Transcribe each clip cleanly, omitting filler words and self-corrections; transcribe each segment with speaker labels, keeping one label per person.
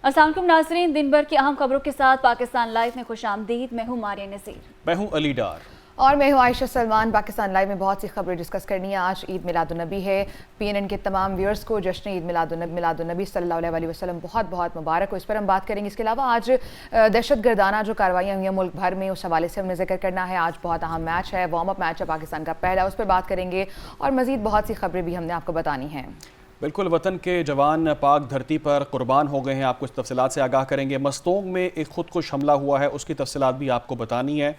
Speaker 1: अस्सलाम वालेकुम नाज़रीन, दिन भर की अहम खबरों के साथ पाकिस्तान लाइव में खुशामदीद। मैं हूँ मारिया नसीर।
Speaker 2: मैं हूँ अली डार
Speaker 3: और मैं हूँ आयशा सलमान। पाकिस्तान लाइव में बहुत सी खबरें डिस्कस करनी है। आज ईद मिलादुन्नबी है। PNN के तमाम व्यूअर्स को जश्न ईद मिलादुन्नबी सल्लल्लाहु अलैहि वसल्लम बहुत बहुत मुबारक हो। इस पर हम बात करेंगे। इसके अलावा आज दहशत गर्दाना जो कार्रवाइयाँ हुई हैं मुल्क भर में, उस हवाले से हमने जिक्र करना है। आज बहुत अहम मैच है, वार्म अप मैच है पाकिस्तान का पहला, उस पर बात करेंगे और मज़ीद बहुत सी खबरें भी हमने आपको बतानी हैं।
Speaker 2: बिल्कुल, वतन के जवान पाक धरती पर कुर्बान हो गए हैं। आपको इस तफसीलात से आगाह करेंगे। मस्तोंग में एक खुदकुश हमला हुआ है, उसकी तफसीलात भी आपको बतानी है।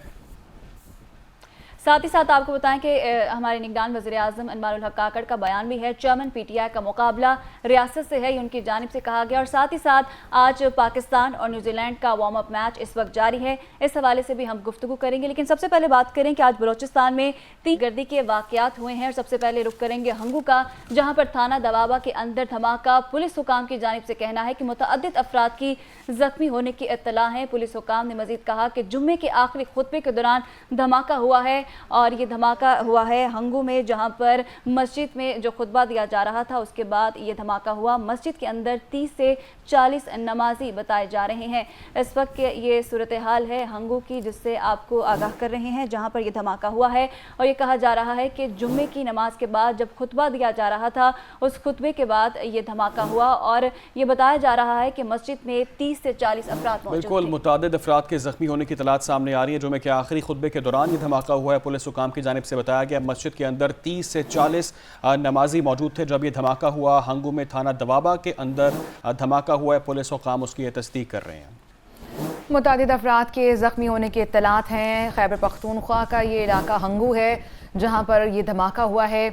Speaker 1: साथ ही साथ आपको बताएं कि हमारे निगरान वज़ीर आज़म अनवारुल हक काकड़ का बयान भी है। चेयरमैन PTI का मुकाबला रियासत से है, ये उनकी जानिब से कहा गया। और साथ ही साथ आज पाकिस्तान और न्यूजीलैंड का वार्म अप मैच इस वक्त जारी है, इस हवाले से भी हम गुफ्तगू करेंगे। लेकिन सबसे पहले बात करें कि आज बलोचिस्तान में 3 गर्दी के वाक़यात हुए हैं। और सबसे पहले रुख करेंगे हंगू का, जहाँ पर थाना दवाबा के अंदर धमाका। पुलिस हुकाम की जानिब से कहना है कि मुतअद्दिद अफराद की ज़ख्मी होने की इत्तला है। पुलिस हुकाम ने मज़ीद कहा कि जुम्मे के आखिरी खुतबे के दौरान धमाका हुआ है और ये धमाका हुआ है हंगू में, जहां पर मस्जिद में जो खुतबा दिया जा रहा था उसके बाद ये धमाका हुआ। मस्जिद के अंदर 30 से 40 नमाजी बताए जा रहे हैं। इस वक्त ये सूरत हाल है हंगू की, जिससे आपको आगाह कर रहे हैं, जहां पर ये धमाका हुआ है। और ये कहा जा रहा है कि जुम्मे की नमाज के बाद जब खुतबा दिया जा रहा था, उस खुतबे के बाद ये धमाका हुआ। और ये बताया जा रहा है कि मस्जिद में 30 से 40 अफराद मौजूद थे।
Speaker 2: बिल्कुल, मुतादिद अफराद के ज़ख्मी होने की इतलात सामने आ रही है। जुम्मे के आखिरी खुतबे के दौरान ये धमाका हुआ है। पुलिस हुकाम की जानिब से बताया गया मस्जिद के अंदर 30 से 40 नमाजी मौजूद थे जब ये धमाका हुआ। हंगू में थाना दवाबा के अंदर धमाका हुआ है। पुलिस हुकाम उसकी तस्दीक कर रहे हैं।
Speaker 3: मुतादिद अफराद के ज़ख्मी होने की इत्तलात हैं। खैबर पख्तूनख्वा का ये इलाका हंगू है जहाँ पर ये धमाका हुआ है।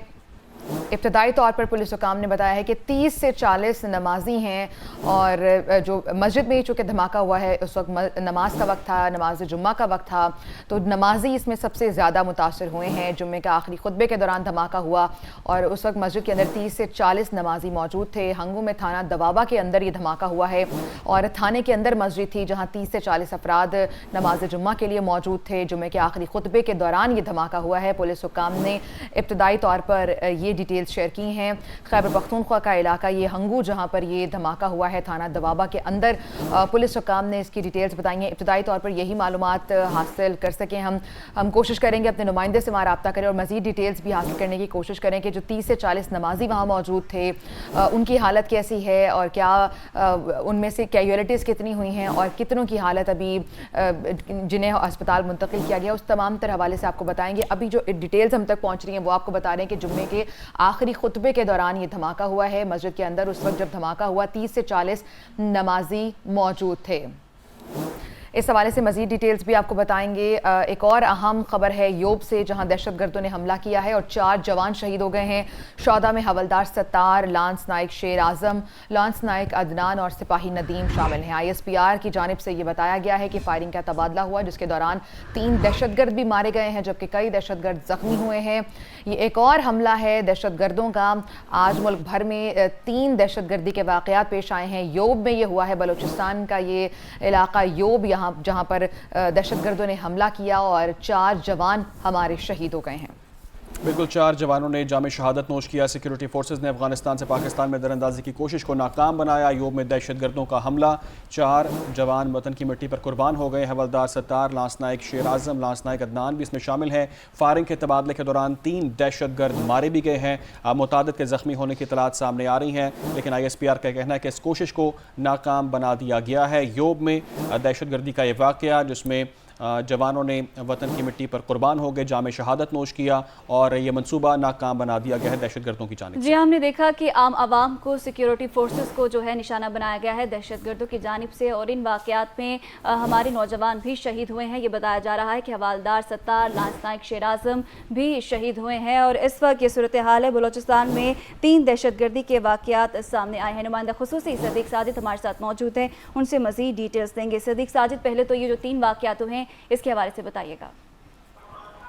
Speaker 3: इब्तदाई तौर पर पुलिस हुकाम ने बताया है कि 30 से 40 नमाजी हैं और जो मस्जिद में चूँकि धमाका हुआ है उस वक्त नमाज का वक्त था, नमाज जुम्मा का वक्त था, तो नमाजी इसमें सबसे ज़्यादा मुतासर हुए हैं। जुम्मे के आखिरी खुतबे के दौरान धमाका हुआ और उस वक्त मस्जिद के अंदर 30 से 40 नमाजी मौजूद थे। हंगू में थाना दवाबा के अंदर ये धमाका हुआ है और थाने के अंदर मस्जिद थी जहाँ 30 से 40 अफराद नमाज जुम्मा के लिए मौजूद थे। जुम्मे के आखिरी खुतबे के दौरान ये धमाका हुआ है। पुलिस हुकाम ने इब्तदाई तौर पर ये डिटेल्स शेयर की हैं। खैबर पख्तूनख्वा का इलाका ये हंगू जहाँ पर ये धमाका हुआ है थाना दवाबा के अंदर, पुलिस हुकाम ने इसकी डिटेल्स बताई हैं। इब्तदाई तौर पर यही मालूमात हासिल कर सकें हम कोशिश करेंगे अपने नुमाइंदे से वहाँ रब्ता करें और मज़ीद डिटेल्स भी हासिल करने की कोशिश करें कि जो 30 से 40 नमाजी वहाँ मौजूद थे उनकी हालत कैसी है और क्या उनमें से कैजुअलिटीज़ कितनी हुई हैं और कितनों की हालत अभी जिन्हें अस्पताल मुंतकिल किया गया, उस तमाम तर हवाले से आपको बताएंगे। अभी जो डिटेल्स हम तक पहुँच रही हैं वो आपको बता रहे हैं कि जुम्मे के आखिरी खुतबे के दौरान ये धमाका हुआ है मस्जिद के अंदर। उस वक्त जब धमाका हुआ 30 से 40 नमाजी मौजूद थे। इस हवाले से मज़ीद डिटेल्स भी आपको बताएंगे। एक और अहम खबर है योब से, जहां दहशतगर्दों ने हमला किया है और 4 जवान शहीद हो गए हैं। शौदा में हवलदार सत्तार, लांस नाइक शेर आज़म, लांस नाइक अदनान और सिपाही नदीम शामिल हैं। ISPR की जानिब से ये बताया गया है कि फायरिंग का तबादला हुआ जिसके दौरान 3 दहशतगर्द भी मारे गए हैं जबकि कई दहशतगर्द ज़ख्मी हुए हैं। ये एक और हमला है दहशतगर्दों का। आज मुल्क भर में 3 दहशतगर्दी के वाक़यात पेश आए हैं। योब में ये हुआ है, बलूचिस्तान का ये इलाका योब, यहाँ जहां पर दहशतगर्दों ने हमला किया और 4 जवान हमारे शहीद हो गए हैं।
Speaker 2: बिल्कुल, 4 जवानों ने जाम शहादत नोश किया। सिक्योरिटी फोर्सेज ने अफगानिस्तान से पाकिस्तान में दरअंदाजी की कोशिश को नाकाम बनाया। यूब में दहशतगर्दों का हमला, 4 जवान वतन की मिट्टी पर कुर्बान हो गए। हवलदार सत्तार, लांस नाइक शेर आज़म, लांस नाइक अदनान भी इसमें शामिल हैं। फायरिंग के तबादले के दौरान 3 दहशतगर्द मारे भी गए हैं। मुतादिद के ज़ख्मी होने की इतलात सामने आ रही हैं, लेकिन ISPR का कहना है कि इस कोशिश को नाकाम बना दिया गया है। यूब में दहशतगर्दी का ये वाक़या जिसमें जवानों ने वतन की मिट्टी पर कुर्बान हो गए, जाम शहादत नोश किया और ये मंसूबा नाकाम बना दिया गया है दहशतगर्दों की जानिब से।
Speaker 1: जी, हमने देखा कि आम आवाम को, सिक्योरिटी फोर्सेस को जो है निशाना बनाया गया है दहशतगर्दों की जानिब से और इन वाक़यात में हमारे नौजवान भी शहीद हुए हैं। ये बताया जा रहा है कि हवालदार सत्तार, लांस नाइक शेर आज़म भी शहीद हुए हैं। और इस वक्त ये सूरत हाल है बलोचिस्तान में 3 दहशतगर्दी के वाक़यात सामने आए हैं। नुमाइंदा खुसूसी सदीक साजिद हमारे साथ मौजूद हैं, उनसे मज़ीद डिटेल्स देंगे। सदीक साजिद, पहले तो ये जो 3 वाक़यात हैं इसके हवाले से बताइएगा।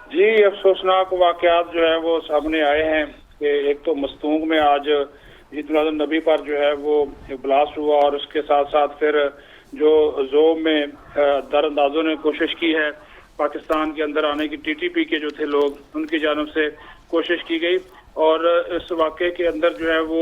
Speaker 4: जी, अफसोसनाक वाक़यात जो है वो सामने आए हैं कि एक तो मस्तूंग में आज ईद मिलादुन्नबी पर जो है वो एक ब्लास्ट हुआ और उसके साथ साथ फिर जो जोब में दरअंदाजों ने कोशिश की है पाकिस्तान के अंदर आने की, TTP के जो थे लोग, उनकी जानब से कोशिश की गई और इस वाक़े के अंदर जो है वो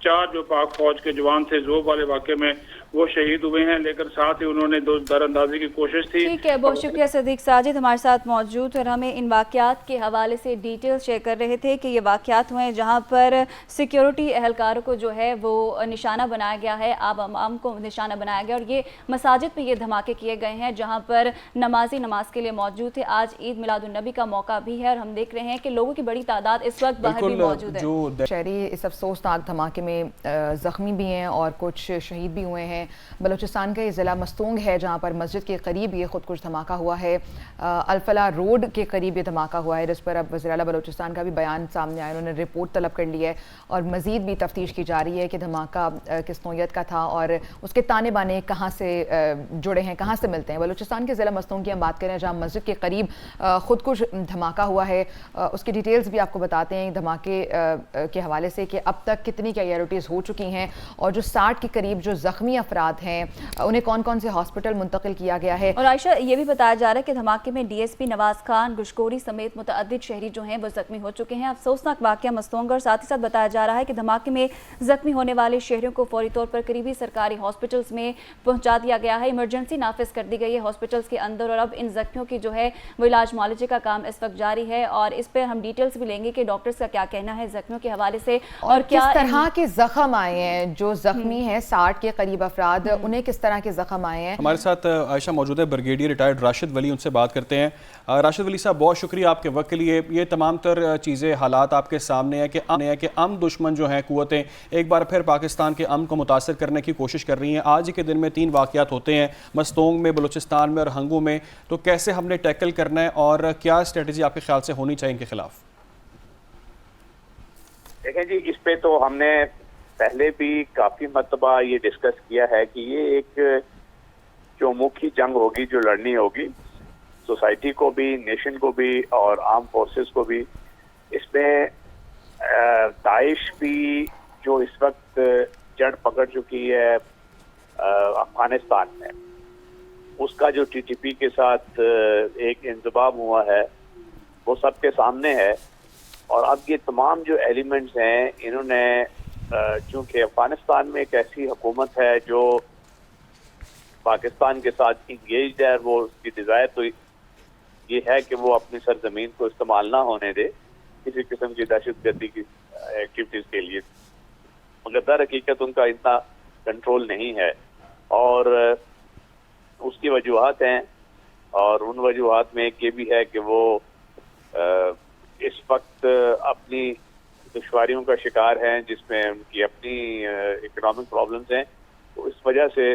Speaker 4: 4 जो पाक फौज के जवान थे जोब वाले वाक़े में, वो शहीद हुए हैं, लेकिन साथ ही उन्होंने दरअंदाजी की कोशिश थी।
Speaker 1: ठीक है, बहुत शुक्रिया सदीक साजिद हमारे साथ मौजूद और हमें इन वाक़यात के हवाले से डिटेल्स शेयर कर रहे थे कि ये वाक़यात हुए हैं जहाँ पर सिक्योरिटी एहलकारों को जो है वो निशाना बनाया गया है, आम को निशाना बनाया गया और ये मसाजिद में ये धमाके किए गए हैं जहाँ पर नमाजी नमाज के लिए मौजूद थे। आज ईद मिलादुन्नबी का मौका भी है और हम देख रहे हैं कि लोगों की बड़ी तादाद इस वक्त बाहर भी मौजूद है।
Speaker 3: शहरी इस अफसोसनाक धमाके में ज़ख्मी भी हैं और कुछ शहीद भी हुए हैं। बलूचिस्तान का ये ज़िला मस्तूंग है जहाँ पर मस्जिद के करीब ये खुदकुश धमाका हुआ है। अल्फला रोड के करीब ये धमाका हुआ है, जिस पर अब वज़ीर आला बलूचिस्तान का भी बयान सामने आया। उन्होंने रिपोर्ट तलब कर ली है और मज़ीद भी तफ्तीश की जा रही है कि धमाका किस नौयत का था और उसके ताने बाने कहाँ से जुड़े हैं, कहाँ से मिलते हैं। बलूचिस्तान के ज़िला मस्तूंग की हम बात करें जहाँ मस्जिद के करीब खुदकुश धमाका हुआ है, उसकी डिटेल्स भी आपको बताते हैं धमाके के हवाले से कि अब तक कितनी कैजुअल्टीज़ हो चुकी हैं और जो 60 के करीब जो ज़ख्मी अफराद हैं उन्हें कौन कौन से हॉस्पिटल मुंतकिल किया गया है।
Speaker 1: और आयशा ये भी बताया जा रहा है कि धमाके में डीएसपी नवाज खान गुशकोरी समेत मुतअद्दिद शहरी जो हैं वो जख्मी हो चुके हैं। अफसोसनाक वाक़या मस्तूंग और साथ ही साथ बताया जा रहा है कि धमाके में जख्मी होने वाले शहरियों को फौरी तौर पर करीबी सरकारी हॉस्पिटल्स में पहुंचा दिया गया है। इमरजेंसी नाफिज कर दी गई है हॉस्पिटल्स के अंदर और अब इन जख्मियों की जो है वो इलाज मुआलजे का काम इस वक्त जारी है और इस पर हम डिटेल्स भी लेंगे कि डॉक्टर्स का क्या कहना है जख्मियों के हवाले से और
Speaker 3: किस तरह के जख्म आए हैं। जो जख्मी हैं 60 के करीब अफराद, उन्हें किस तरह के जख्म आए हैं।
Speaker 2: हमारे साथ आयशा मौजूद है ब्रिगेडियर रिटायर्ड राशिद वली, उनसे बात करते हैं। राशिद वली साहब, बहुत शुक्रिया आपके वक्त के लिए। ये तमाम तर चीज़ें हालात आपके सामने है कि अम दुश्मन जो हैं कुव्वतें एक बार फिर पाकिस्तान के अमन को मुतासर करने की कोशिश कर रही हैं। आज ही के दिन में 3 वाक़यात होते हैं, मस्तोंग में, बलूचिस्तान में और हंगू में। तो कैसे हमने टैकल करना है और क्या स्ट्रेटजी आपके ख्याल से होनी चाहिए इनके खिलाफ?
Speaker 5: देखें जी, इस पे तो हमने पहले भी काफी मर्तबा ये डिस्कस किया है कि ये एक चौमुखी जंग होगी जो लड़नी होगी, सोसाइटी को भी, नेशन को भी और आर्म फोर्सेस को भी। इसमें दाइश भी जो इस वक्त जड़ पकड़ चुकी है अफगानिस्तान में, उसका जो टीटीपी के साथ एक इंतबाम हुआ है वो सबके सामने है। और अब ये तमाम जो एलिमेंट्स हैं इन्होंने चूँकि अफगानिस्तान में एक ऐसी हुकूमत है जो पाकिस्तान के साथ इंगेज्ड है, वो उसकी डिज़ायर तो ये है कि वो अपनी सरजमीन को इस्तेमाल ना होने दे किसी किस्म की दहशतगर्दी की एक्टिविटीज़ के लिए, मगर दर हकीकत उनका इतना कंट्रोल नहीं है और उसकी वजूहात हैं। और उन वजूहात में एक ये भी है कि वो इस वक्त अपनी दुश्वारियों का शिकार हैं, जिसमें उनकी अपनी इकोनॉमिक प्रॉब्लम्स हैं। तो इस वजह से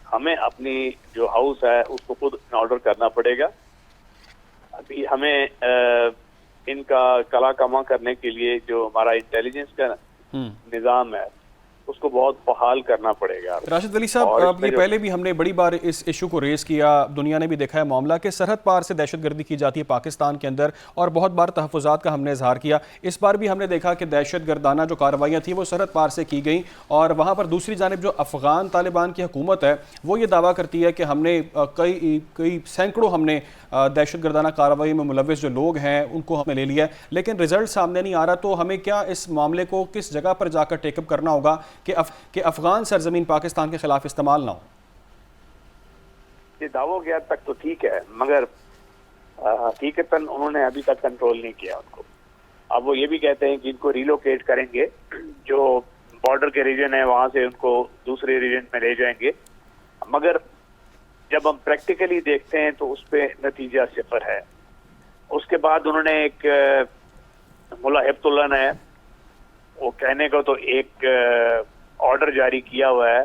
Speaker 5: हमें अपनी जो हाउस है उसको खुद ऑर्डर करना पड़ेगा। अभी हमें इनका कला कमा करने के लिए जो हमारा इंटेलिजेंस का निज़ाम है उसको बहुत बहाल करना पड़ेगा।
Speaker 2: राशिद वली साहब, ये पहले भी हमने बड़ी बार इस इशू को रेज़ किया, दुनिया ने भी देखा है मामला कि सरहद पार से दहशतगर्दी की जाती है पाकिस्तान के अंदर और बहुत बार तहफ़्फ़ुज़ात का हमने इजहार किया। इस बार भी हमने देखा कि दहशतगर्दाना जो कार्रवाइयाँ थी वो सरहद पार से की गई और वहाँ पर दूसरी जानिब जो अफ़गान तालिबान की हुकूमत है वो ये दावा करती है कि हमने कई सैकड़ों हमने दहशतगर्दाना कार्रवाई में मुलव्वस जो लोग हैं उनको हमने ले लिया है, लेकिन रिजल्ट सामने नहीं आ रहा। तो हमें क्या इस मामले को किस जगह पर जाकर टेकअप करना होगा कि अफगान सरजमीन पाकिस्तान के खिलाफ इस्तेमाल ना हो?
Speaker 5: ये दावों के हद तक तो ठीक है, मगर हकीकतन उन्होंने अभी तक कंट्रोल नहीं किया उनको। अब वो ये भी कहते हैं कि इनको रिलोकेट करेंगे, जो बॉर्डर के रीजन है वहां से उनको दूसरे रीजन में ले जाएंगे, मगर जब हम प्रैक्टिकली देखते हैं तो उस पर नतीजा सिफर है। उसके बाद उन्होंने एक मुल्ला हिब्तुल्लाह ने वो कहने को तो एक ऑर्डर जारी किया हुआ है,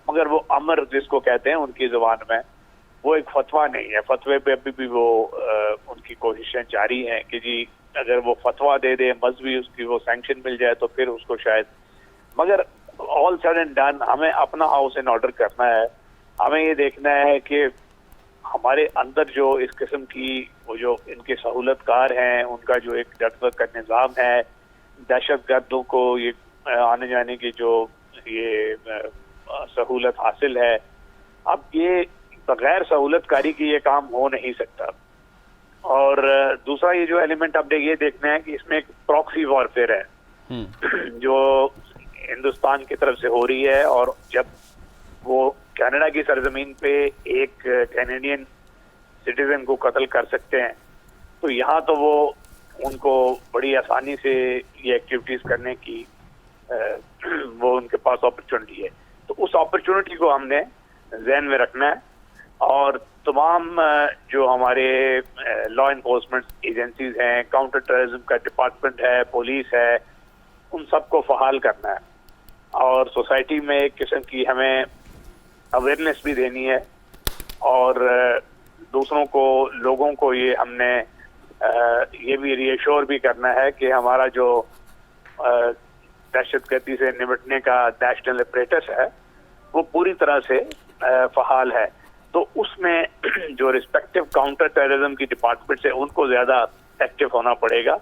Speaker 5: मगर वो अमर जिसको कहते हैं उनकी जुबान में, वो एक फतवा नहीं है। फतवे पे अभी भी वो उनकी कोशिशें जारी हैं कि जी अगर वो फतवा दे दे, मजहबी उसकी वो सैंक्शन मिल जाए तो फिर उसको शायद, मगर ऑल सेड एंड डन हमें अपना हाउस इन ऑर्डर करना है। हमें ये देखना है कि हमारे अंदर जो इस किस्म की वो जो इनके सहूलतकार हैं उनका जो एक डटवर्क का निज़ाम है, दहशतगर्दों को ये आने जाने की जो ये सहूलत हासिल है, अब ये बगैर सहूलतकारी की ये काम हो नहीं सकता। और दूसरा ये जो एलिमेंट अब ये देखना है कि इसमें एक प्रॉक्सी वॉरफेयर है जो हिंदुस्तान की तरफ से हो रही है, और जब وہ کینیڈا کی سرزمین پہ ایک کینیڈین سٹیزن کو قتل کر سکتے ہیں، تو یہاں تو وہ ان کو بڑی آسانی سے یہ ایکٹیویٹیز کرنے کی وہ ان کے پاس اپرچونٹی ہے. تو اس اپرچونٹی کو ہم نے ذہن میں رکھنا ہے اور تمام جو ہمارے لا انفورسمنٹ ایجنسیز ہیں، کاؤنٹر ٹیررزم کا ڈپارٹمنٹ ہے، پولیس ہے، ان سب کو فعال کرنا ہے اور سوسائٹی میں ایک قسم کی ہمیں اویئرنیس بھی دینی ہے اور دوسروں کو، لوگوں کو یہ ہم نے یہ بھی ری ایشور بھی کرنا ہے کہ ہمارا جو دہشت گردی سے نمٹنے کا نیشنل اپریٹس ہے وہ پوری طرح سے فعال ہے. تو اس میں جو رسپیکٹو کاؤنٹر ٹیررزم کی ڈپارٹمنٹ سے ان کو زیادہ ایکٹیو ہونا پڑے گا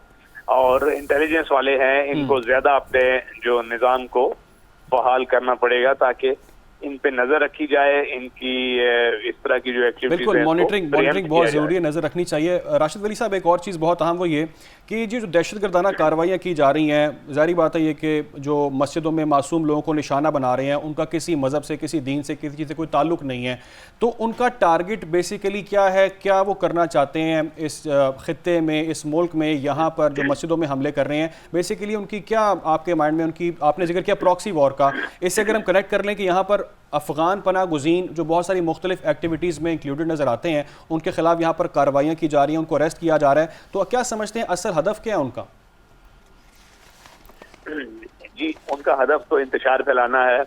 Speaker 5: اور انٹیلیجنس والے ہیں ان کو زیادہ اپنے جو نظام کو فعال کرنا پڑے گا تاکہ ان پہ نظر رکھی جائے، ان کی اس طرح کی جو ایکٹیویٹیز ہیں.
Speaker 2: بالکل، مانیٹرنگ بہت ضروری ہے، نظر رکھنی چاہیے. راشد ولی صاحب، ایک اور چیز بہت اہم وہ یہ کہ یہ جو دہشت گردانہ کارروائیاں کی جا رہی ہیں، ظاہری بات ہے یہ کہ جو مسجدوں میں معصوم لوگوں کو نشانہ بنا رہے ہیں، ان کا کسی مذہب سے، کسی دین سے، کسی چیز سے کوئی تعلق نہیں ہے، تو ان کا ٹارگٹ بیسیکلی کیا ہے؟ کیا وہ کرنا چاہتے ہیں اس خطے میں، اس ملک میں، یہاں پر جو مسجدوں میں حملے کر رہے ہیں؟ بیسیکلی ان کی کیا آپ کے مائنڈ میں، ان کی آپ نے ذکر کیا پراکسی وار کا، اس سے اگر ہم کنیکٹ کر لیں کہ یہاں پر افغان پناہ گزین جو بہت ساری مختلف ایکٹیویٹیز میں انکلوڈڈ نظر آتے ہیں، ان کے خلاف یہاں پر کارروائیاں کی جا رہی ہیں، ان کو اریسٹ کیا جا رہا ہے، تو کیا سمجھتے ہیں اصل ہدف کیا ہے ان کا؟
Speaker 5: جی، ان کا ہدف تو انتشار پھیلانا ہے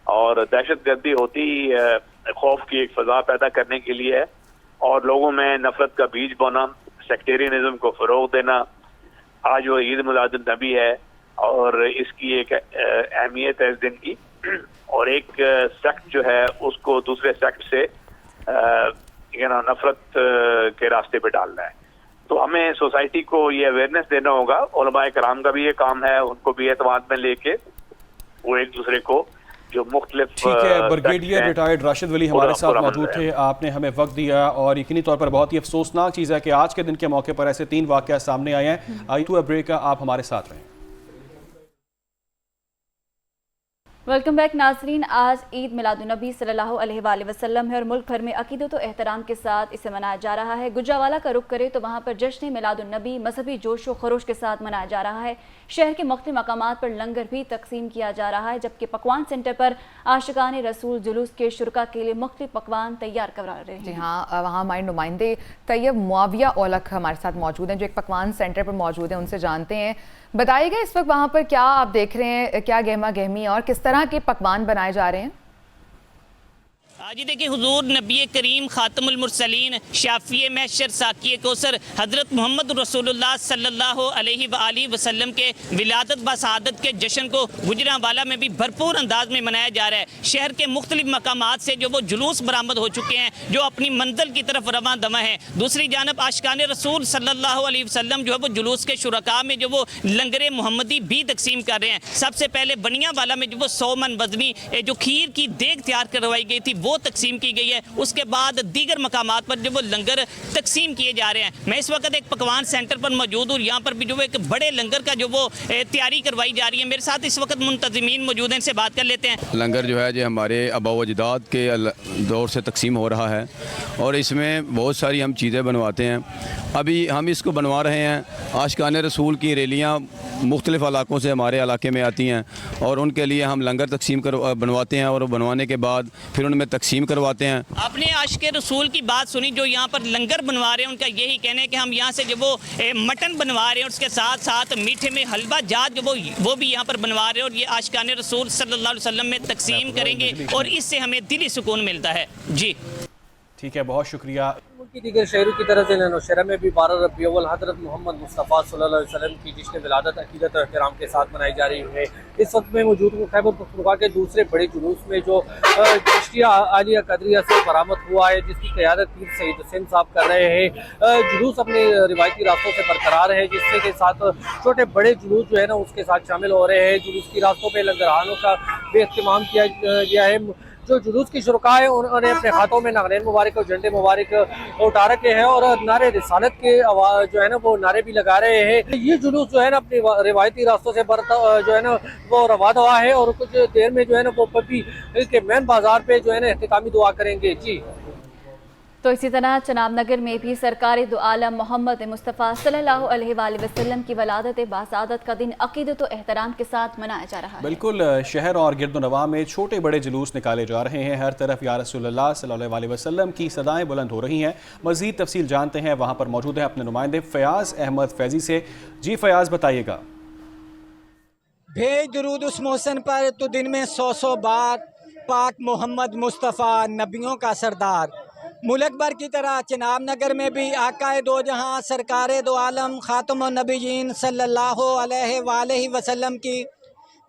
Speaker 5: اور دہشت گردی ہوتی خوف کی ایک فضا پیدا کرنے کے لیے ہے اور لوگوں میں نفرت کا بیج بونا، سیکٹیرینزم کو فروغ دینا. آج وہ عید میلاد النبی ہے اور اس کی ایک اہمیت ہے اس دن کی، اور ایک سیکٹ جو ہے اس کو دوسرے سیکٹ سے نفرت کے راستے پہ ڈالنا ہے. تو ہمیں سوسائٹی کو یہ اویئرنیس دینا ہوگا. علماء کرام کا بھی یہ کام ہے، ان کو بھی اعتماد میں لے کے وہ ایک دوسرے کو جو مختلف.
Speaker 2: ٹھیک ہے، بریگیڈیئر ریٹائرڈ راشد ولی ہمارے ساتھ موجود تھے، آپ نے ہمیں وقت دیا اور یقینی طور پر بہت ہی افسوسناک چیز ہے کہ آج کے دن کے موقع پر ایسے 3 واقعات سامنے آئے ہیں. آئی ٹو اے بریک، آپ ہمارے ساتھ رہیں.
Speaker 1: ویلکم بیک ناظرین. آج عید میلاد النبی صلی اللہ علیہ وآلہ وسلم ہے اور ملک بھر میں عقیدت و احترام کے ساتھ اسے منایا جا رہا ہے. گجرانوالہ کا رخ کرے تو وہاں پر جشن میلاد النبی مذہبی جوش و خروش کے ساتھ منایا جا رہا ہے. شہر کے مختلف مقامات پر لنگر بھی تقسیم کیا جا رہا ہے، جبکہ پکوان سینٹر پر عاشقان رسول جلوس کے شرکا کے لیے مختلف پکوان تیار کروا رہے ہیں.
Speaker 3: جی ہاں، وہں ہمارے نمائندے طیب معاویہ اولکھ ہمارے ساتھ موجود ہیں جو ایک پکوان سینٹر پر موجود ہیں، ان سے جانتے ہیں. بتائیے گا اس وقت وہاں پر کیا آپ دیکھ رہے ہیں، کیا گہما گہمی اور کس طرح کے پکوان بنائے جا رہے ہیں؟
Speaker 6: جی دیکھیں، حضور نبی کریم خاتم المرسلین، شافی محشر، ساقی کوثر، حضرت محمد رسول اللہ صلی اللہ علیہ وآلہ وسلم کے ولادت بسعادت کے جشن کو گجرانوالہ میں بھی بھرپور انداز میں منایا جا رہا ہے. شہر کے مختلف مقامات سے جو وہ جلوس برآمد ہو چکے ہیں جو اپنی منزل کی طرف رواں دواں ہیں. دوسری جانب عاشقان رسول صلی اللہ علیہ وسلم جو ہے وہ جلوس کے شرکاء میں جو وہ لنگر محمدی بھی تقسیم کر رہے ہیں. سب سے پہلے بنیا والا میں جو وہ 100 من وزنی جو کھیر کی دیگ تیار کروائی گئی تھی وہ تقسیم کی گئی ہے. اس کے بعد دیگر مقامات پر جو وہ لنگر تقسیم کیے جا رہے ہیں. میں اس وقت ایک پکوان سینٹر پر موجود ہوں، یہاں پر بھی جو ایک بڑے لنگر کا جو وہ تیاری کروائی جا رہی ہے. میرے ساتھ اس وقت منتظمین موجود ہیں، ان سے بات کر لیتے ہیں.
Speaker 7: لنگر جو ہے ہمارے آباء و اجداد کے دور سے تقسیم ہو رہا ہے اور اس میں بہت ساری ہم چیزیں بنواتے ہیں. ابھی ہم اس کو بنوا رہے ہیں. عاشقان رسول کی ریلیاں مختلف علاقوں سے ہمارے علاقے میں آتی ہیں اور ان کے لیے ہم لنگر تقسیم بنواتے ہیں اور بنوانے کے بعد پھر ان میں تقسیم کرواتے ہیں.
Speaker 6: آپ نے عاشق رسول کی بات سنی جو یہاں پر لنگر بنوا رہے ہیں، ان کا یہی کہنا ہے کہ ہم یہاں سے جو وہ مٹن بنوا رہے ہیں، اس کے ساتھ ساتھ میٹھے میں حلوہ جات جو وہ بھی یہاں پر بنوا رہے ہیں اور یہ عاشقان رسول صلی اللہ علیہ وسلم میں تقسیم کریں گے اور اس سے ہمیں دلی سکون ملتا ہے. جی
Speaker 2: ٹھیک ہے، بہت شکریہ.
Speaker 8: ملک کی دیگر شہروں کی طرح ضلع نوشہرہ میں بھی 12 ربیع الاول حضرت محمد مصطفیٰ صلی اللہ علیہ وسلم کی جشن ولادت عقیدت اور احترام کے ساتھ منائی جا رہی ہے. اس وقت میں موجود ہوں خیبر پختونخوا کے دوسرے بڑے جلوس میں جو چشتیہ عالیہ قدریہ سے برآمد ہوا ہے، جس کی قیادت پیر سعید حسین صاحب کر رہے ہیں. جلوس اپنے روایتی راستوں سے برقرار ہے، جس سے کے ساتھ چھوٹے بڑے جلوس جو ہے نا اس کے ساتھ شامل ہو رہے ہیں. جلوس کی راستوں پہ لنگرہانوں کا بھی اہتمام کیا گیا ہے. जो जुलूस की शुरुका है उन्होंने अपने हाथों में नगरैन मुबारक और झंडे मुबारक उठा रखे हैं और नारे रिसालत के आवाज जो है ना वो नारे भी लगा रहे हैं। ये जुलूस जो है ना अपनी रिवायती रास्तों से जो है ना वो रवाना हुआ है और कुछ देर में जो है ना वो पब्बी के मेन बाजार पे जो है ना इख्तितामी दुआ करेंगे। जी
Speaker 1: तो इसी तरह चनाब नगर में भी सरकार दो आलम मोहम्मद मुस्तफ़ा सल्लल्लाहु अलैहि वसल्लम की वलादत बासादत का दिन अक़ीदत और एहतराम के साथ मनाया जा रहा है।
Speaker 2: बिल्कुल, शहर और गिरदोनवा में छोटे बड़े जुलूस निकाले जा रहे हैं। हर तरफ या रसूलुल्लाह सल्लल्लाहु अलैहि वसल्लम की सदाएं बुलंद हो रही हैं। मज़ीद तफसील जानते हैं, वहाँ पर मौजूद हैं अपने नुमाइंदे फ़याज़ अहमद फैज़ी से। जी फ़याज़, बताइएगा।
Speaker 9: भेज दुरूद उस मोहसन पर तो दिन में 100 बार, पाक मोहम्मद मुस्तफ़ा नबियों का सरदार। मुल्क भर की तरह चनाब नगर में भी आकाए दो जहां सरकार दो आलम ख़ातमुन नबिय्यीन सल्लल्लाहु अलैहि वसल्लम की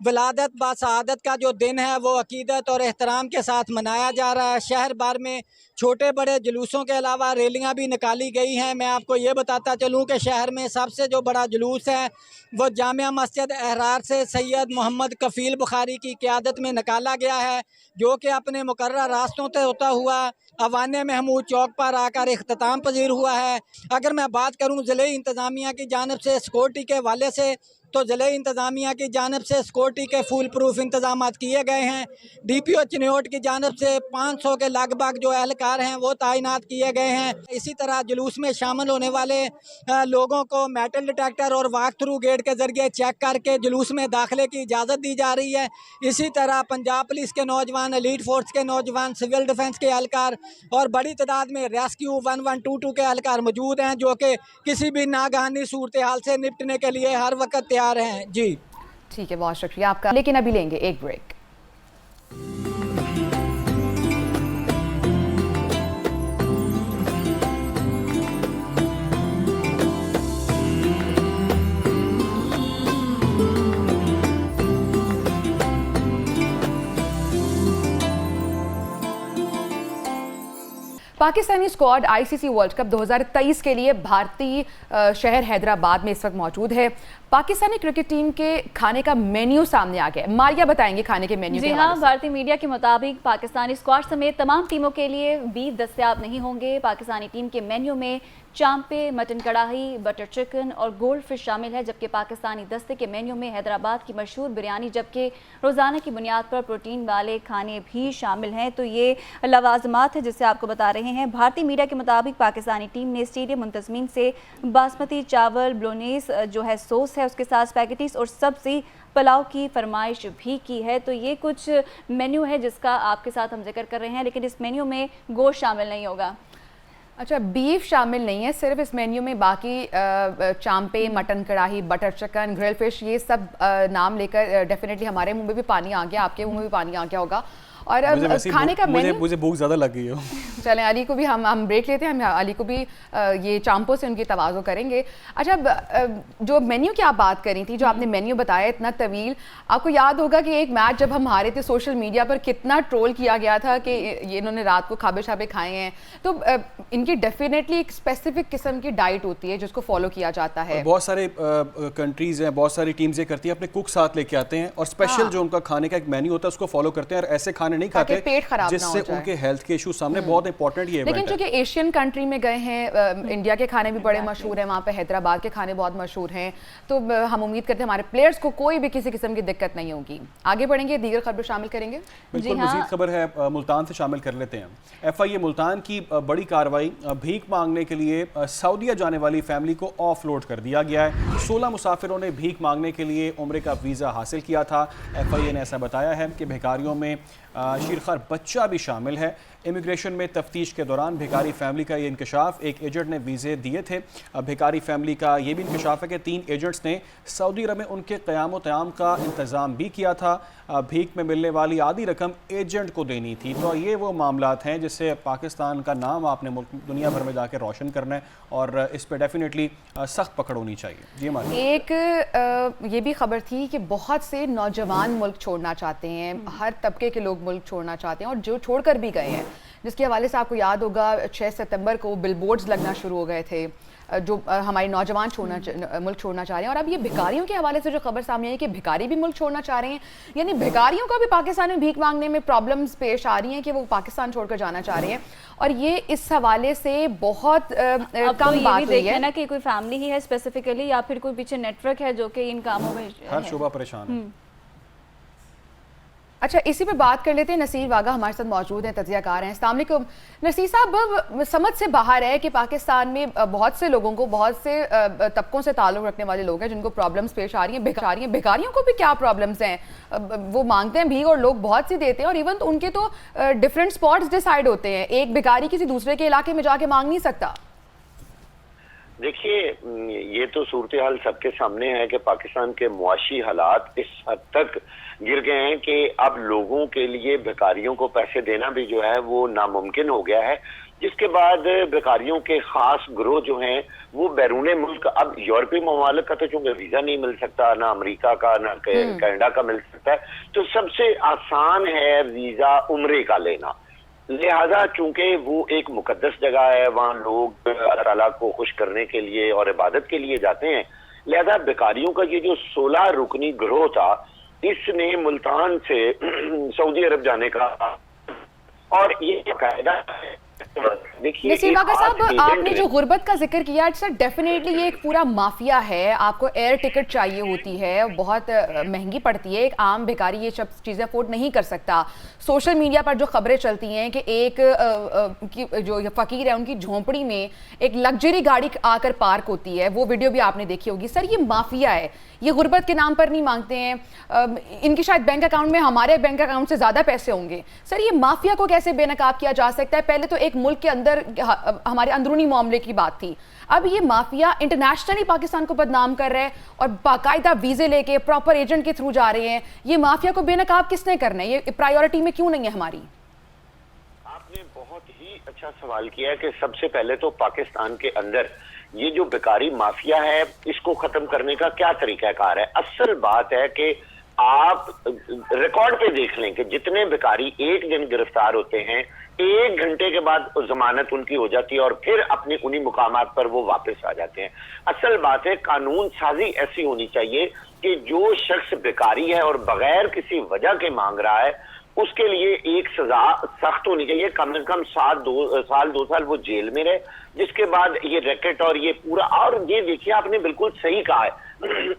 Speaker 9: वलादत बासआदत का जो दिन है वो अकीदत और एहतराम के साथ मनाया जा रहा है। शहर भर में छोटे बड़े जुलूसों के अलावा रैलियां भी निकाली गई हैं। मैं आपको ये बताता चलूं कि शहर में सबसे जो बड़ा जुलूस है वो जामिया मस्जिद अहरार से सैयद मोहम्मद कफ़ील बुखारी की क़यादत में निकाला गया है, जो कि अपने मुकर्रर रास्तों से होता हुआ अवाने महमूद चौक पर आकर इख्तिताम पजीर हुआ है। अगर मैं बात करूँ ज़िले इंतज़ामिया की जानिब से सिक्योरिटी के हवाले से, तो ज़िले इंतज़ामिया की जानिब से सिक्योरिटी के फुल प्रूफ इंतजाम किए गए हैं। DPO चिन्होट की जानिब से 500 के लगभग जो एहलकार हैं वो तैनात किए गए हैं। इसी तरह जुलूस में शामिल होने वाले लोगों को मेटल डिटेक्टर और वॉक थ्रू गेट के ज़रिए चेक करके जुलूस में दाखिले की इजाज़त दी जा रही है। इसी तरह पंजाब पुलिस के नौजवान, एलीट फोर्स के नौजवान, सिविल डिफेंस के एहलकार और बड़ी तादाद में रेस्क्यू 1122 के एहलकार मौजूद हैं, जो कि किसी भी नागहानी सूरत हाल से निपटने के लिए हर वक्त तैयार हैं। जी
Speaker 3: ठीक है, बहुत शुक्रिया आपका। लेकिन अभी लेंगे एक break. Pakistani squad ICC world cup 2023 के लिए भारतीय शहर हैदराबाद में इस वक्त मौजूद है। पाकिस्तानी क्रिकेट टीम के खाने का मेन्यू सामने आ गया है। मारिया बताएंगे खाने के मेन्यू।
Speaker 1: जी हाँ, भारतीय मीडिया के मुताबिक पाकिस्तानी स्क्वाड समेत तमाम टीमों के लिए बीफ दस्तयाब नहीं होंगे। पाकिस्तानी टीम के मेन्यू में चांपे, मटन कढ़ाई, बटर चिकन और गोल्ड फिश शामिल है, जबकि पाकिस्तानी दस्ते के मेन्यू में हैदराबाद की मशहूर बिरयानी, जबकि रोज़ाना की बुनियाद पर प्रोटीन वाले खाने भी शामिल हैं। तो ये लवाजमात है जिससे आपको बता रहे हैं। भारतीय मीडिया के मुताबिक पाकिस्तानी टीम ने स्टेडियम मुंतज़मीन से बासमती चावल, ब्लोनेस जो है सोस है, उसके साथ स्पैगेटीज और सब्ज़ी पुलाव की फरमाइश भी की है। तो ये कुछ मेन्यू है जिसका आपके साथ हम जिक्र कर रहे हैं, लेकिन इस मेन्यू में गोश्त शामिल नहीं होगा।
Speaker 3: अच्छा, बीफ शामिल नहीं है सिर्फ इस मेन्यू में, बाकी चांपे, मटन कढ़ाई, बटर चिकन, ग्रिल फिश, ये सब नाम लेकर डेफिनेटली हमारे मुंह में भी पानी आ गया, आपके मुंह में भी पानी आ गया होगा। और खाने का मेन्यू,
Speaker 2: मुझे भूख ज़्यादा लग गई है।
Speaker 3: चलें, अली को भी हम ब्रेक लेते हैं, हम अली को भी ये चांपों से उनकी तवाज़ो करेंगे। अच्छा, जो मेन्यू की आप बात करी थी, जो आपने मेन्यू बताया इतना तवील, आपको याद होगा कि एक मैच जब हम हारे थे सोशल मीडिया पर कितना ट्रोल किया गया था कि ये इन्होंने रात को खाबे शाबे खाए हैं। तो इनकी डेफिनेटली एक स्पेसिफिक किस्म की डाइट होती है जिसको फॉलो किया जाता है।
Speaker 2: बहुत सारे कंट्रीज़ हैं, बहुत सारी टीम्स ये करती हैं, अपने कुक साथ लेके आते हैं और स्पेशल जो उनका खाने का एक मेन्यू होता है उसको फॉलो करते हैं और ऐसे खाने नहीं खाते
Speaker 3: पेट खराब
Speaker 2: जिससे उनके हेल्थ के इशू सामने। बहुत इंपॉर्टेंट ये
Speaker 3: लेकिन चूंकि एशियन कंट्री में गए हैं, इंडिया के खाने भी बड़े मशहूर हैं, वहाँ पे हैदराबाद के खाने बहुत मशहूर हैं, तो हम उम्मीद करते हैं हमारे प्लेयर्स को कोई भी किसी किस्म की दिक्कत नहीं होगी। आगे बढ़ेंगे, दीगर खबर शामिल करेंगे।
Speaker 2: बिल्कुल, मजीद खबर है मुल्तान से शामिल कर लेते हैं। FIA मुल्तान की बड़ी कार्रवाई, भीख मांगने के लिए सऊदीया जाने वाली फैमिली को ऑफ लोड कर दिया गया है। 16 मुसाफिरों ने भीख मांगने के लिए उम्रे का वीज़ा हासिल किया था। FIA ने ऐसा बताया है कि भिखारियों में शीरखार बच्चा भी शामिल है। इमिग्रेशन में तफ्तीश के दौरान भिखारी फैमिली का ये इंकशाफ, एक एजेंट ने वीज़े दिए थे। भिखारी फैमिली का ये भी इंकशाफ है कि 3 एजेंट्स ने सऊदी अरब में उनके क़याम व क़याम का इंतज़ाम भी किया था। भीख में मिलने वाली आधी रकम एजेंट को देनी थी। तो ये वो मामलात हैं जिससे पाकिस्तान का नाम आपने मुल्क दुनिया भर में जाके रोशन करना है और इस पर डेफिनेटली सख्त पकड़ होनी चाहिए। जी हमारी
Speaker 3: एक ये भी खबर थी कि बहुत से नौजवान मुल्क छोड़ना चाहते हैं, हर तबके के लोग मुल्क छोड़ना चाहते हैं और जो छोड़कर भी गए हैं, जिसके हवाले से आपको याद होगा 6 सितंबर को बिलबोर्ड्स लगना शुरू हो गए थे जो हमारे नौजवान मुल्क छोड़ना चाह रहे हैं। और अब ये भिखारियों के हवाले से जो खबर सामने आई है कि भिखारी भी मुल्क छोड़ना चाह रहे हैं, यानी भिखारियों को भी पाकिस्तान में भीख मांगने में प्रॉब्लम्स पेश आ रही हैं कि वो पाकिस्तान छोड़कर जाना चाह रहे हैं। और ये इस हवाले से बहुत कम बात हुई है
Speaker 1: ना कि कोई फैमिली ही है स्पेसिफिकली या फिर कोई पीछे नेटवर्क है जो कि इन कामों में
Speaker 2: हर शोबा परेशान है।
Speaker 3: अच्छा, इसी पे बात कर लेते हैं। नसीर वागा हमारे साथ मौजूद हैं, तज्ज़ियाकार हैं। अस्सलाम वालेकुम नसीर साहब, समझ से बाहर है कि पाकिस्तान में बहुत से लोगों को, बहुत से तबकों से ताल्लुक़ रखने वाले लोग हैं जिनको प्रॉब्लम्स पेश आ रही हैं। भिखारियों को भी क्या प्रॉब्लम्स हैं? वो मांगते हैं भीख और लोग बहुत सी देते हैं, और इवन तो उनके तो डिफरेंट स्पॉट्स डिसाइड होते हैं। एक भिखारी किसी दूसरे के इलाके में जाके मांग नहीं सकता।
Speaker 10: देखिए, ये तो सूरत हाल सबके सामने है कि पाकिस्तान के मुआशी हालात इस हद तक गिर गए हैं कि अब लोगों के लिए भिखारियों को पैसे देना भी जो है वो नामुमकिन हो गया है, जिसके बाद भिखारियों के खास ग्रोह जो हैं वो बैरून मुल्क, अब यूरोपीय ममालिक का तो चूंकि वीजा नहीं मिल सकता, ना अमेरिका का, ना कनाडा का मिल सकता है, तो सबसे आसान है वीजा उम्रे का लेना। लिहाजा चूंकि वो एक मुकद्दस जगह है, वहाँ लोग अल्लाह ताला को खुश करने के लिए और इबादत के लिए जाते हैं, लिहाजा भिखारियों का ये जो 16 रुकनी ग्रोह था, इसने मुल्तान से सऊदी अरब जाने का, और ये कायदा है। देखिए
Speaker 3: नसीर वागा साहब, आपने जो गुर्बत का जिक्र किया, इट्स डेफिनेटली ये एक पूरा माफिया है। आपको एयर टिकट चाहिए होती है, बहुत महंगी पड़ती है, एक आम भिखारी ये सब चीज़ें अफोर्ड नहीं कर सकता। सोशल मीडिया पर जो खबरें चलती हैं कि एक जो फ़कीर है उनकी झोंपड़ी में एक लग्जरी गाड़ी आकर पार्क होती है, वो वीडियो भी आपने देखी होगी। सर, ये माफिया है, ये गुर्बत के नाम पर नहीं मांगते हैं। इनकी शायद बैंक अकाउंट में हमारे बैंक अकाउंट से ज़्यादा पैसे होंगे। सर, ये माफिया को कैसे बेनकाब किया जा सकता है? पहले तो एक मुल्क के अंदर हमारे अंदरूनी मामले की बात थी, अब ये माफिया इंटरनेशनली पाकिस्तान को बदनाम कर रहे हैं और बाकायदा वीजे लेके प्रॉपर एजेंट के थ्रू जा रहे हैं। ये माफिया को बेनकाब किसने करना है? ये प्रायोरिटी में क्यों नहीं है हमारी?
Speaker 10: आपने बहुत ही अच्छा सवाल किया है कि सबसे पहले तो पाकिस्तान के अंदर ये जो भिखारी माफिया है, इसको खत्म करने का क्या तरीकाकार है। असल बात है कि आप रिकॉर्ड पे देख लें कि जितने भिखारी एक दिन गिरफ्तार होते हैं, 1 घंटे के बाद जमानत उनकी हो जाती है और फिर अपने उन्हीं मुकामात पर वो वापस आ जाते हैं। असल बात है, कानून साजी ऐसी होनी चाहिए कि जो शख्स भिखारी है और बगैर किसी वजह के मांग रहा है, उसके लिए एक सजा सख्त होनी चाहिए। कम से कम 2 साल वो जेल में रहे, जिसके बाद ये रैकेट और ये पूरा, और ये देखिए आपने बिल्कुल सही कहा है,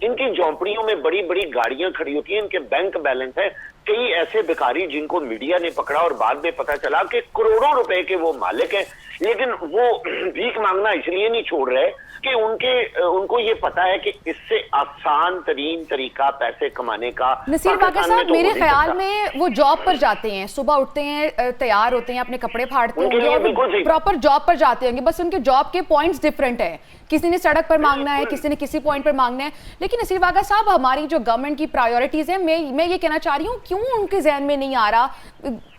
Speaker 10: इनकी झोंपड़ियों में बड़ी बड़ी गाड़ियां खड़ी होती हैं, इनके बैंक बैलेंस है। कई ऐसे भिखारी जिनको मीडिया ने पकड़ा और बाद में पता चला कि करोड़ों रुपए के वो मालिक हैं, लेकिन वो भीख मांगना इसलिए नहीं छोड़ रहे कि उनको ये पता है कि इससे आसान तरीन तरीका पैसे कमाने का।
Speaker 3: नसीर वागा साहब, मेरे ख्याल में वो जॉब पर जाते हैं, सुबह उठते हैं, तैयार होते हैं, अपने कपड़े फाड़ते हैं, प्रॉपर जॉब पर जाते होंगे, बस उनके जॉब के पॉइंट्स डिफरेंट है। किसी ने सड़क पर मांगना है, किसी ने किसी पॉइंट पर मांगना है। लेकिन नसीर वागा साहब, हमारी जो गवर्नमेंट की प्रायोरिटीज है, मैं ये कहना चाह रही हूँ, क्यों उनके जहन में नहीं आ रहा?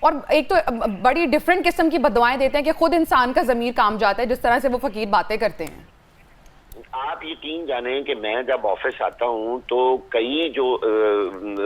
Speaker 3: और एक तो बड़ी डिफरेंट किस्म की बददुआएं देते हैं कि खुद इंसान का ज़मीर काम जाता है, जिस तरह से वो फकीर बातें करते हैं।
Speaker 10: आप यकीन जानें कि मैं जब ऑफिस आता हूं तो कई जो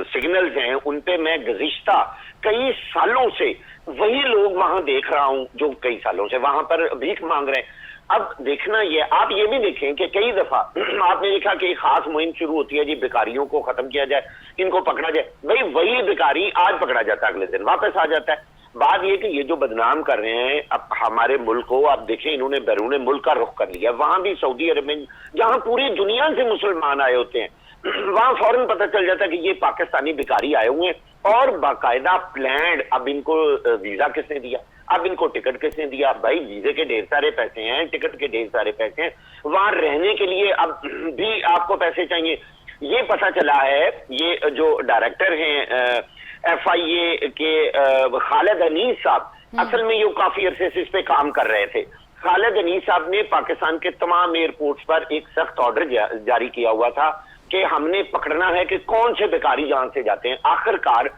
Speaker 10: सिग्नल्स हैं उन पे मैं गुज़िश्ता कई सालों से वही लोग वहां देख रहा हूं जो कई सालों से वहां पर भीख मांग रहे हैं। अब देखना ये, आप ये भी देखें कि कई दफा आपने देखा कि एक खास मुहिम शुरू होती है, जी भिखारियों को खत्म किया जाए, इनको पकड़ा जाए, भाई वही भिखारी आज पकड़ा जाता है, अगले दिन वापस आ जाता है। बात ये कि ये जो बदनाम कर रहे हैं अब हमारे मुल्क को, आप देखें इन्होंने बैरून मुल्क का रुख कर लिया। वहां भी सऊदी अरब में जहां पूरी दुनिया से मुसलमान आए होते हैं, वहां फौरन पता चल जाता है कि ये पाकिस्तानी भिखारी आए हुए हैं और बाकायदा प्लान। अब इनको वीजा किसने दिया, अब इनको टिकट किसने दिया? भाई वीजे के ढेर सारे पैसे हैं, टिकट के ढेर सारे पैसे हैं, वहां रहने के लिए अब भी आपको पैसे चाहिए। ये पता चला है, ये जो डायरेक्टर हैं FIA के खालिद अनीस साहब, असल में ये काफी अरसे से इस पे काम कर रहे थे। खालिद अनीस साहब ने पाकिस्तान के तमाम एयरपोर्ट्स पर एक सख्त ऑर्डर जारी किया हुआ था कि हमने पकड़ना है कि कौन से भिखारी जहां से जाते हैं। आखिरकार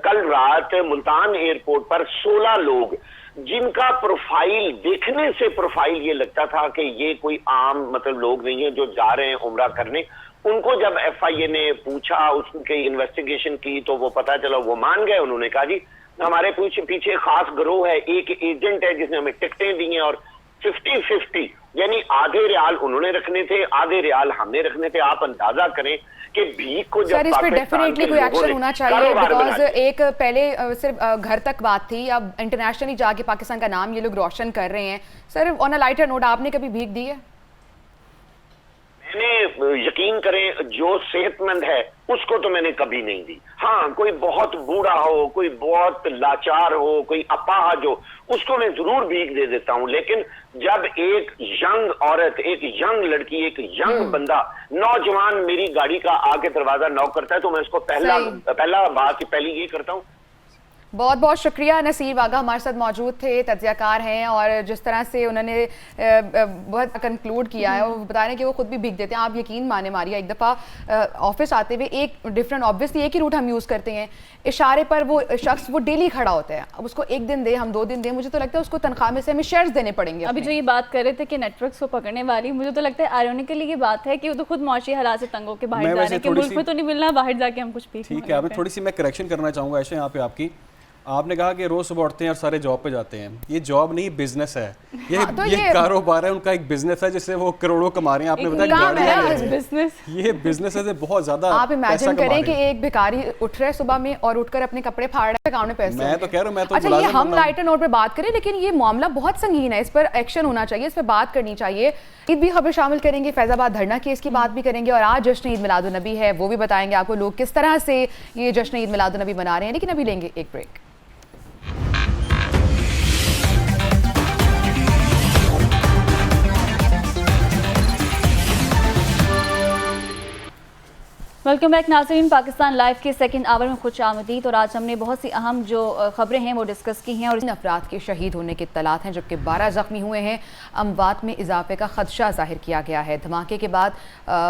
Speaker 10: कल रात मुल्तान एयरपोर्ट पर 16 लोग, जिनका प्रोफाइल देखने से प्रोफाइल ये लगता था कि ये कोई आम मतलब लोग नहीं है जो जा रहे हैं उम्रा करने, उनको जब FIA ने पूछा, उसके इन्वेस्टिगेशन की, तो वो पता चला, वो मान गए। उन्होंने कहा जी हमारे पीछे खास गिरोह है, एक एजेंट है जिसने हमें टिकटें दी हैं और 50-50, यानी आधे रियाल उन्होंने रखने थे, आधे रियाल हमने रखने थे। आप अंदाजा करें कि भीख को जब
Speaker 3: सर इस पर डेफिनेटली कोई एक्शन होना चाहिए, बिकॉज एक पहले सिर्फ घर तक बात थी, अब इंटरनेशनली जाके पाकिस्तान का नाम ये लोग रोशन कर रहे हैं। Sir on a lighter note, आपने कभी भीख दी है?
Speaker 10: मैंने, यकीन करें, जो सेहतमंद है उसको तो मैंने कभी नहीं दी। हाँ, कोई बहुत बूढ़ा हो, कोई बहुत लाचार हो, कोई अपाहज हो, उसको मैं जरूर भीख दे देता हूँ। लेकिन जब एक यंग औरत, एक यंग लड़की, एक यंग बंदा, नौजवान मेरी गाड़ी का आके दरवाजा नॉक करता है तो मैं उसको पहली ये करता हूँ।
Speaker 3: बहुत बहुत शुक्रिया। नसीर वाघा हमारे साथ मौजूद थे, तज्ज़ियाकार हैं, और जिस तरह से उन्होंने बहुत कंक्लूड किया है और बता रहे हैं कि वो खुद भी भीग देते हैं। आप यकीन माने मारिए, एक दफ़ा ऑफिस आते हुए एक डिफरेंट, ऑब्वियसली एक ही रूट हम यूज़ करते हैं, इशारे पर वो शख्स वो डेली खड़ा होता है। अब उसको एक दिन दे, हम 2 दिन दे, मुझे तो लगता है उसको तनख्वाह में से हमें शेयर्स देने पड़ेंगे।
Speaker 1: अभी जो ये बात कर रहे थे कि नेटवर्क्स को पकड़ने वाली, मुझे तो लगता है आयरॉनिकली ये बात है कि वो तो खुद मुआशी हालात से तंग होकर बाहर जा रहे हैं कि मुल्क में तो नहीं मिलना, बाहर जाके हम कुछ पी।
Speaker 2: ठीक है, मैं थोड़ी सी मैं करेक्शन करना चाहूँगा ऐसे यहाँ पे आपकी। आपने कहा कि रोज सुबह उठते हैं और सारे जॉब पे जाते हैं। ये जॉब नहीं, बिजनेस है। ये कारोबार है, उनका एक बिजनेस है जिससे वो करोड़ों कमा रहे हैं। आपने बताया
Speaker 1: बिजनेस,
Speaker 2: ये बिजनेस है, बहुत ज्यादा।
Speaker 3: आप इमेजिन करें कि एक भिखारी उठ रहे सुबह में और उठकर अपने कपड़े फाड़ रहे हैं, अकाउंट में पैसे।
Speaker 2: मैं तो कह रहा हूं, मैं तो
Speaker 3: अच्छा, ये हम लाइटर नोट पे बात करें, लेकिन ये मामला बहुत संगीन है, इस पर एक्शन होना चाहिए, इस पर बात करनी चाहिए। ईद भी खबर शामिल करेंगे, फैजाबाद धरना केस की बात भी करेंगे, और आज जश्न ईद मिलादुन नबी है, वो भी बताएंगे आपको लोग किस तरह से ये जश्न ईद मिलादुन नबी मना रहे हैं। लेकिन अभी लेंगे एक ब्रेक।
Speaker 1: वेलकम बैक नाज़रीन। पाकिस्तान लाइव के सेकंड आवर में खुश आमदीद, और आज हमने बहुत सी अहम जो खबरें हैं वो डिस्कस की हैं। और
Speaker 3: 3 अफराद के शहीद होने की इत्तलात हैं, जबकि 12 ज़ख्मी हुए हैं। अमवात में इजाफे का खदशा जाहिर किया गया है। धमाके के बाद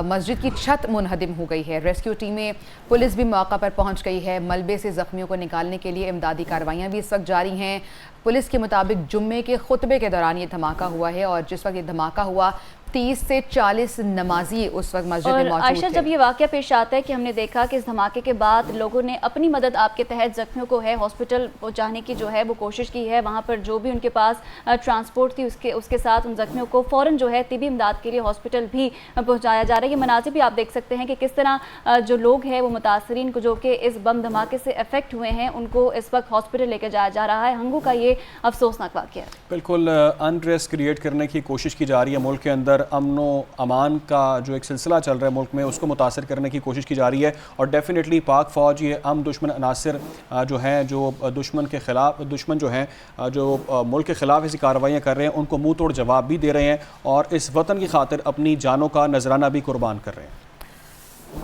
Speaker 3: मस्जिद की छत मुनहदिम हो गई है। रेस्क्यू टीमें, पुलिस भी मौका पर पहुँच गई है। मलबे से ज़ख्मियों को निकालने के लिए इमदादी कार्रवाइयाँ भी इस वक्त जारी हैं। पुलिस के मुताबिक जुम्मे के खुतबे के दौरान ये धमाका हुआ है, और जिस वक्त ये धमाका हुआ 30 से 40 नमाजी उस वक्त मस्जिद में मौजूद थे।
Speaker 1: आयशा, जब ये वाक़या पेश आता है कि हमने देखा कि इस धमाके के बाद लोगों ने अपनी मदद आपके तहत ज़ख्मियों को है हॉस्पिटल पहुंचाने की जो है वो कोशिश की है। वहाँ पर जो भी उनके पास ट्रांसपोर्ट थी उसके साथ उन ज़ख्मियों को फ़ौरन जो है तिबी इमदाद के लिए हॉस्पिटल भी पहुँचाया जा रहा है। ये मनाज़िर भी आप देख सकते हैं कि किस तरह जो लोग हैं वो मुतासरीन को जो कि इस बम धमाके से अफेक्ट हुए हैं उनको इस वक्त हॉस्पिटल लेकर जाया जा रहा है। हंगू का ये अफसोसनाक वाक़या है।
Speaker 2: बिल्कुल अनरेस्ट क्रिएट करने की कोशिश की जा रही है। मुल्क के अंदर अमनो अमान का जो एक सिलसिला चल रहा है मुल्क में, उसको मुतासर करने की कोशिश की जा रही है। और डेफिनेटली पाक फ़ौज ये दुश्मन अनासर जो हैं, जो दुश्मन के ख़िलाफ़, दुश्मन जो हैं जो मुल्क के ख़िलाफ़ ऐसी कार्रवाइयाँ कर रहे हैं, उनको मुँह तोड़ जवाब भी दे रहे हैं और इस वतन की खातिर अपनी जानों का नजराना भी कुर्बान कर रहे हैं।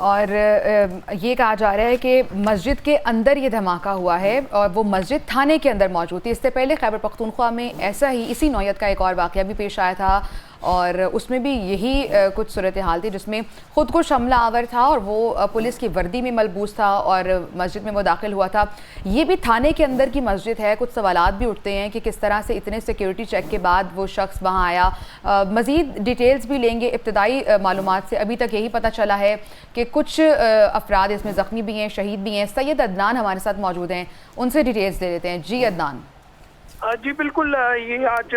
Speaker 3: और ये कहा जा रहा है कि मस्जिद के अंदर ये धमाका हुआ है, और वो मस्जिद थाने के अंदर मौजूद थी। इससे पहले खैबर पख्तूनख्वा में ऐसा ही इसी नौयत का एक और वाक़या भी पेश आया था, और उसमें भी यही कुछ सूरत हाल थी जिसमें ख़ुद को हमला आवर था और वो पुलिस की वर्दी में मलबूस था और मस्जिद में वो दाखिल हुआ था। ये भी थाने के अंदर की मस्जिद है। कुछ सवालात भी उठते हैं कि किस तरह से इतने सिक्योरिटी चेक के बाद वो शख्स वहाँ आया। मज़ीद डिटेल्स भी लेंगे। इब्तदाई मालूमात से अभी तक यही पता चला है कि कुछ अफराद इसमें ज़ख्मी भी हैं, शहीद भी हैं। सैयद अदनान हमारे साथ मौजूद हैं, उनसे डिटेल्स दे देते हैं। जी अदनान।
Speaker 11: जी बिल्कुल, ये आज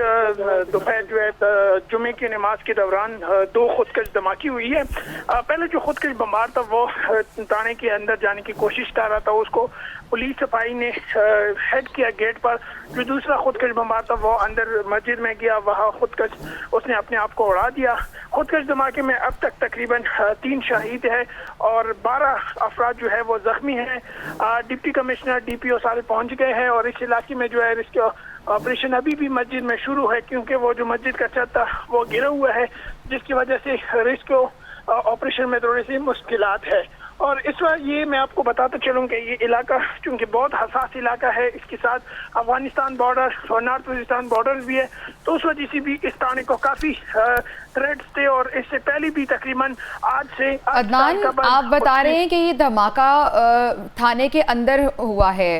Speaker 11: दोपहर जो है जुमे की नमाज के दौरान 2 खुदकश धमाकी हुई है। पहले जो खुदकश बमबार था वो थाने के अंदर जाने की कोशिश कर रहा था, उसको पुलिस सिपाही ने हेड किया गेट पर। जो दूसरा खुदकश बमबार था वो अंदर मस्जिद में गया, वहाँ खुदकश उसने अपने आप को उड़ा दिया। खुदकश धमाके में अब तक तकरीबन 3 शहीद है और 12 अफराद जो है वो जख्मी हैं। डिप्टी कमिश्नर DPO सारे पहुंच गए हैं और इस इलाके में जो है इसके ऑपरेशन अभी भी मस्जिद में शुरू है, क्योंकि वो जो मस्जिद का छत था वो गिरा हुआ है, जिसकी वजह से रेस्क्यू ऑपरेशन में थोड़ी सी मुश्किलात है। और इस बार ये मैं आपको बताता चलूँ कि ये इलाका चूँकि बहुत हसास इलाका है, इसके साथ अफगानिस्तान बॉर्डर और नॉर्थ वजिस्तान बॉर्डर भी है, तो उस वजह से भी इस थाने को काफ़ी थ्रेट्स थे। और इससे पहले भी तकरीबन आज से
Speaker 3: अदनान, आप बता रहे हैं कि ये धमाका थाने के अंदर हुआ है।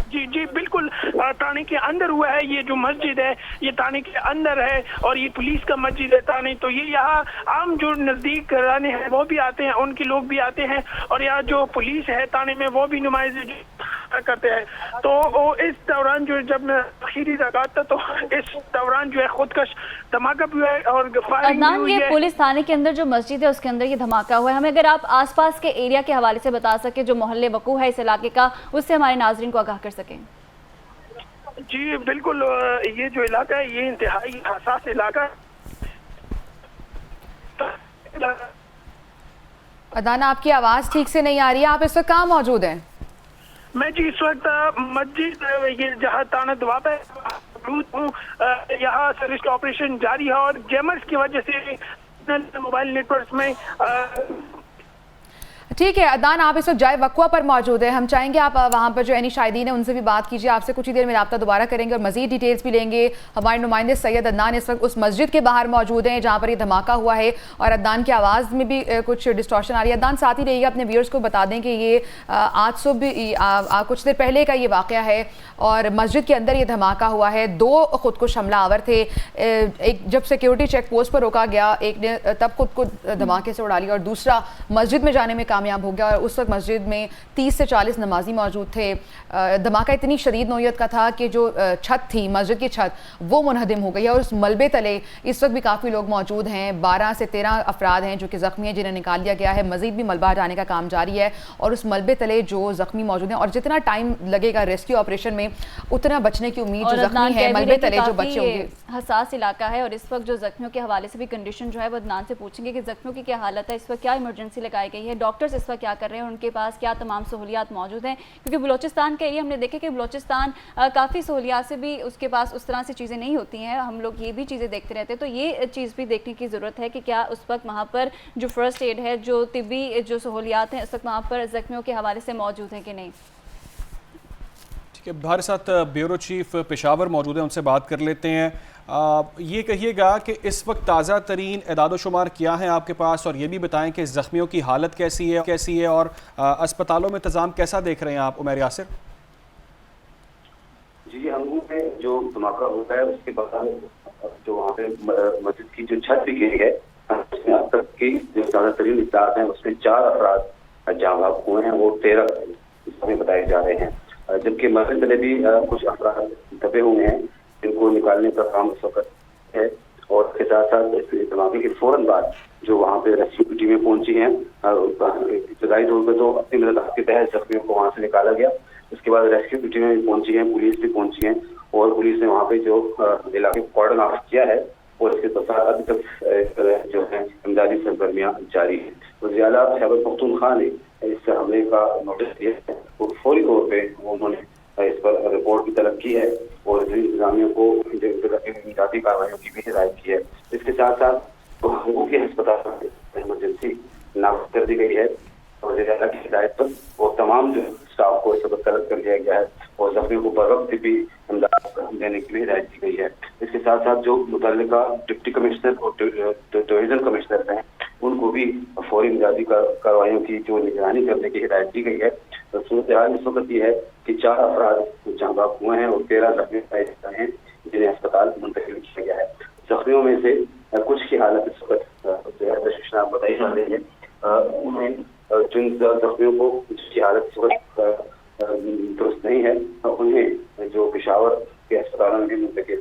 Speaker 11: जी जी बिल्कुल, थाने के अंदर हुआ है। ये जो मस्जिद है ये थाने के अंदर है और ये पुलिस का मस्जिद है थाने, तो ये यहाँ आम जो नज़दीक रहने हैं वो भी आते हैं, उनके लोग भी आते हैं, और यहाँ जो पुलिस है थाने में वो भी नुमाइंदे کرتے ہیں. تو وہ اس دوران جو جب آخری رکعت تھا تو اس دوران جو ہے خودکش دھماکہ بھی ہوا ہے اور فائرنگ بھی ہوئی ہے.
Speaker 1: یہ پولیس تھانے کے اندر جو مسجد ہے اس کے اندر یہ دھماکہ ہوا ہے. ہمیں اگر آپ آس پاس کے ایریا کے حوالے سے بتا سکیں جو محلے وقوع ہے اس علاقے کا, اس سے ہمارے ناظرین کو آگاہ کر سکیں.
Speaker 11: جی بالکل, یہ جو علاقہ ہے یہ انتہائی حساس علاقہ.
Speaker 3: عدنان, آپ کی آواز ٹھیک سے نہیں آ رہی ہے, آپ اس وقت کہاں موجود ہیں؟
Speaker 11: میں جی اس وقت مسجد یہ جہاں تانا دعا پہ موجود ہوں. یہاں سرچ آپریشن جاری ہے اور جیمرز کی وجہ سے موبائل نیٹ ورکس میں
Speaker 3: ٹھیک ہے. عدنان, آپ اس وقت جائے وقوع پر موجود ہیں, ہم چاہیں گے آپ وہاں پر جو عینی شاہدین ہیں ان سے بھی بات کیجیے. آپ سے کچھ ہی دیر میں رابطہ دوبارہ کریں گے اور مزید ڈیٹیلز بھی لیں گے. ہمارے نمائندے سید عدنان اس وقت اس مسجد کے باہر موجود ہیں جہاں پر یہ دھماکہ ہوا ہے اور عدنان کی آواز میں بھی کچھ ڈسٹورشن آ رہی ہے. عدنان, ساتھ ہی رہیے گا, اپنے ویورز کو بتا دیں کہ یہ آج صبح کچھ دیر پہلے کا یہ واقعہ ہے اور مسجد کے اندر یہ دھماکہ ہوا ہے. 2 خودکش حملہ آور تھے. ایک جب سیکیورٹی چیک پوسٹ پر روکا گیا, ایک نے تب خود کو دھماکے سے اڑا لیا اور دوسرا مسجد میں جانے میں کامیاب ہو گیا. اور اس مسجد میں 30 سے 40 نمازی موجود تھے. دھماکہ اتنی شدید نوعیت کا تھا کہ جو چھت تھی, مسجد کی چھت, وہ منہدم ہو گئی ہے اور اس ملبے تلے اس وقت بھی کافی لوگ موجود ہیں. 12 سے 13 افراد ہیں جو کہ زخمی ہیں جنہیں نکال لیا گیا ہے. مزید بھی ملبہ ہٹانے کا کام جاری ہے اور اس ملبے تلے جو زخمی موجود ہیں اور جتنا ٹائم لگے گا ریسکیو آپریشن میں اتنا بچنے کی امید جو زخمی ہے ملبے تلے جو بچے ہوں گے.
Speaker 1: حساس علاقہ ہے اور اس وقت جو زخمیوں کے حوالے سے بھی کنڈیشن جو ہے وہ عدنان سے پوچھیں گے کہ زخمیوں کی کیا حالت ہے, اس وقت کیا ایمرجنسی لگائی گئی ہے, ڈاکٹرز اس وقت کیا کر رہے ہیں, ان کے پاس کیا تمام سہولیات موجود ہیں. کیونکہ بلوچستان کا ایریا ہم نے دیکھا کہ بلوچستان کافی سہولیات سے بھی اس کے پاس اس طرح سے چیزیں نہیں ہوتی ہیں. ہم لوگ یہ بھی چیزیں دیکھتے رہتے ہیں, تو یہ چیز بھی دیکھنے کی ضرورت ہے کہ کیا اس وقت وہاں پر جو فرسٹ ایڈ ہے, جو طبی جو سہولیات ہیں اس وقت وہاں پر زخمیوں کے حوالے سے موجود ہیں کہ نہیں.
Speaker 2: ٹھیک ہے, ہمارے ساتھ بیورو چیف پشاور موجود ہیں, ان سے بات کر لیتے ہیں. یہ کہیے گا کہ اس وقت تازہ ترین اعداد و شمار کیا ہیں آپ کے پاس, اور یہ بھی بتائیں کہ زخمیوں کی حالت کیسی ہے اور اسپتالوں میں انتظام کیسا دیکھ رہے ہیں آپ, عمیر یاسر؟
Speaker 12: جی, ہنگو میں جو دھماکہ ہوتا ہے اس کے بعد جو وہاں پہ مسجد کی جو چھت بھی گری ہے اس میں اب تک کی جو زیادہ ترین اطلاعات ہیں اس میں 4 افراد جاں بحق ہوئے ہیں, وہ 13 اس میں بتائے جا رہے ہیں. جبکہ مسجد میں بھی کچھ افراد دبے ہوئے ہیں جن کو نکالنے کا کام اس وقت ہے. اور اس کے ساتھ ساتھ اس دھماکے کے فوراً بعد جو وہاں پہ ریسکیو ٹیمیں پہنچی ہیں, ابتدائی طور پہ تو اپنی مدد کے تحت زخمیوں کو وہاں سے نکالا گیا. اس کے بعد ریسکیو ٹیمیں بھی پہنچی ہیں, پولیس بھی پہنچی ہیں اور پولیس نے وہاں پہ جو علاقے کو کارڈن آف کیا ہے اور اس کے ساتھ ابھی تک جو ہے امدادی سرگرمیاں جاری ہیں. وزیر اعلیٰ خیبر پختونخوا نے اس حملے کا نوٹس دیا ہے, وہ فوری طور پہ انہوں نے اس پر رپورٹ کی طلب کی ہے اور انتظامیہ کو امدادی کارروائیوں کی بھی ہدایت کی ہے. اس کے ساتھ ساتھ ہنگو کے ہسپتال میں ایمرجنسی نافذ کر دی گئی ہے. وزیر اعلیٰ کی ہدایت پر وہ تمام جو اسٹاف کو اس وقت طلب کر دیا گیا ہے اور زخمیوں کو بر وقت بھی امداد دینے کی بھی ہدایت کی گئی ہے. اس کے ساتھ ساتھ جو متعلقہ ڈپٹی کمشنر اور ڈویژن کمشنر ہیں ان کو بھی فوری امدادی کارروائیوں کی جو نگرانی کرنے کی ہدایت دی گئی ہے. صورتحال اس وقت یہ ہے کہ 4 افراد جاں بحق ہوئے ہیں اور 13 زخمی پائے جائے ہیں جنہیں اسپتال منتقل کیا گیا ہے. زخمیوں میں سے کچھ کی حالت اس وقت تشویشناک بتائی جا رہی ہے. انہیں جن زخمیوں کو جس کی حالت اس وقت درست نہیں ہے انہیں جو پشاور کے اسپتالوں میں منتقل,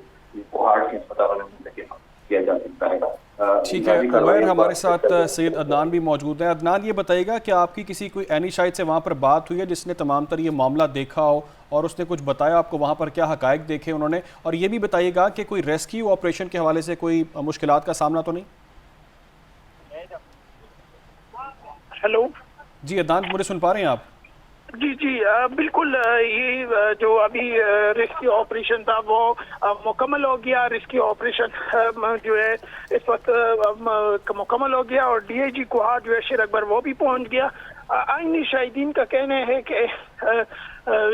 Speaker 12: کوہاٹ کے اسپتالوں میں منتقل کیا جا سکتا ہے.
Speaker 2: ٹھیک ہے, عمیر ہمارے ساتھ سید عدنان بھی موجود ہیں. عدنان, یہ بتائیے گا کہ آپ کی کسی کوئی عینی شاہد سے وہاں پر بات ہوئی ہے جس نے تمام تر یہ معاملہ دیکھا ہو اور اس نے کچھ بتایا آپ کو وہاں پر کیا حقائق دیکھے انہوں نے, اور یہ بھی بتائیے گا کہ کوئی ریسکیو آپریشن کے حوالے سے کوئی مشکلات کا سامنا تو نہیں؟
Speaker 11: ہیلو
Speaker 2: جی عدنان, مجھے سن پا رہے ہیں آپ؟
Speaker 11: جی بالکل, یہ جو ابھی ریسکیو آپریشن تھا وہ مکمل ہو گیا. ریسکیو آپریشن جو ہے اس وقت مکمل ہو گیا اور ڈی آئی جی کوہاٹ جو ہے شیر اکبر وہ بھی پہنچ گیا. آئینی شاہدین کا کہنا ہے کہ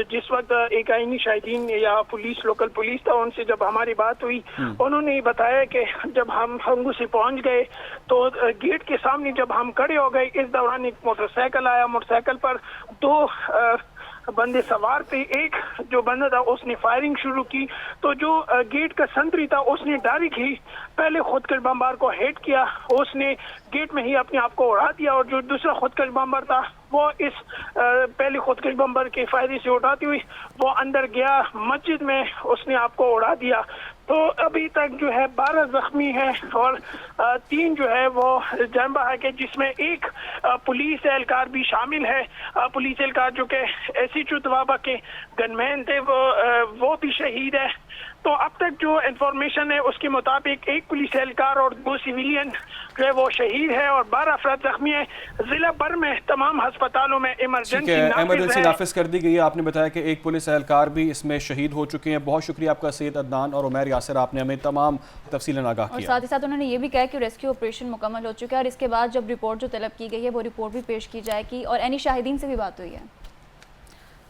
Speaker 11: جس وقت ایک آئینی شاہدین یا پولیس, لوکل پولیس تھا, ان سے جب ہماری بات ہوئی انہوں نے بتایا کہ جب ہم ہنگو سے پہنچ گئے تو گیٹ کے سامنے جب ہم کھڑے ہو گئے اس دوران ایک موٹر سائیکل آیا. موٹر سائیکل پر 2 बंदे सवार थे। एक जो बंदा था उसने फायरिंग शुरू की, तो जो गेट का संतरी था उसने डायरेक्ट ही पहले खुदकश बमबार को हिट किया, उसने गेट में ही अपने आप को उड़ा दिया। और जो दूसरा खुदकश बमबार था वो इस पहले खुदकश बमबार की फायरिंग से उड़ाती हुई वो अंदर गया मस्जिद में, उसने आपको उड़ा दिया। तो अभी तक जो है 12 जख्मी है और 3 जो है वो जान बहक है, जिसमें एक पुलिस एहलकार भी शामिल है। पुलिस एहलकार जो कि एसी चुतवाबा के गनमैन थे वो भी शहीद है। तो अब तक जो इंफॉर्मेशन है उसके मुताबिक एक पुलिस एहलकार और 2 सिविलियन जो है वो शहीद है और 12 अफराद जख्मी है। जिला भर में तमाम अस्पतालों में
Speaker 2: इमरजेंसी नाफिज कर दी गई है। आपने बताया कि एक पुलिस एहलकार भी इसमें शहीद हो चुके हैं। बहुत शुक्रिया आपका सैयद अदनान और उमैर यासिर, आपने हमें तमाम तफसीलन आगाह किया।
Speaker 1: और साथ ही साथ उन्होंने ये भी कहा कि रेस्क्यू ऑपरेशन मुकम्मल हो चुका है और इसके बाद जब रिपोर्ट जो तलब की गई है वो रिपोर्ट भी पेश की जाएगी और एनी शाहिदीन से भी बात हुई है।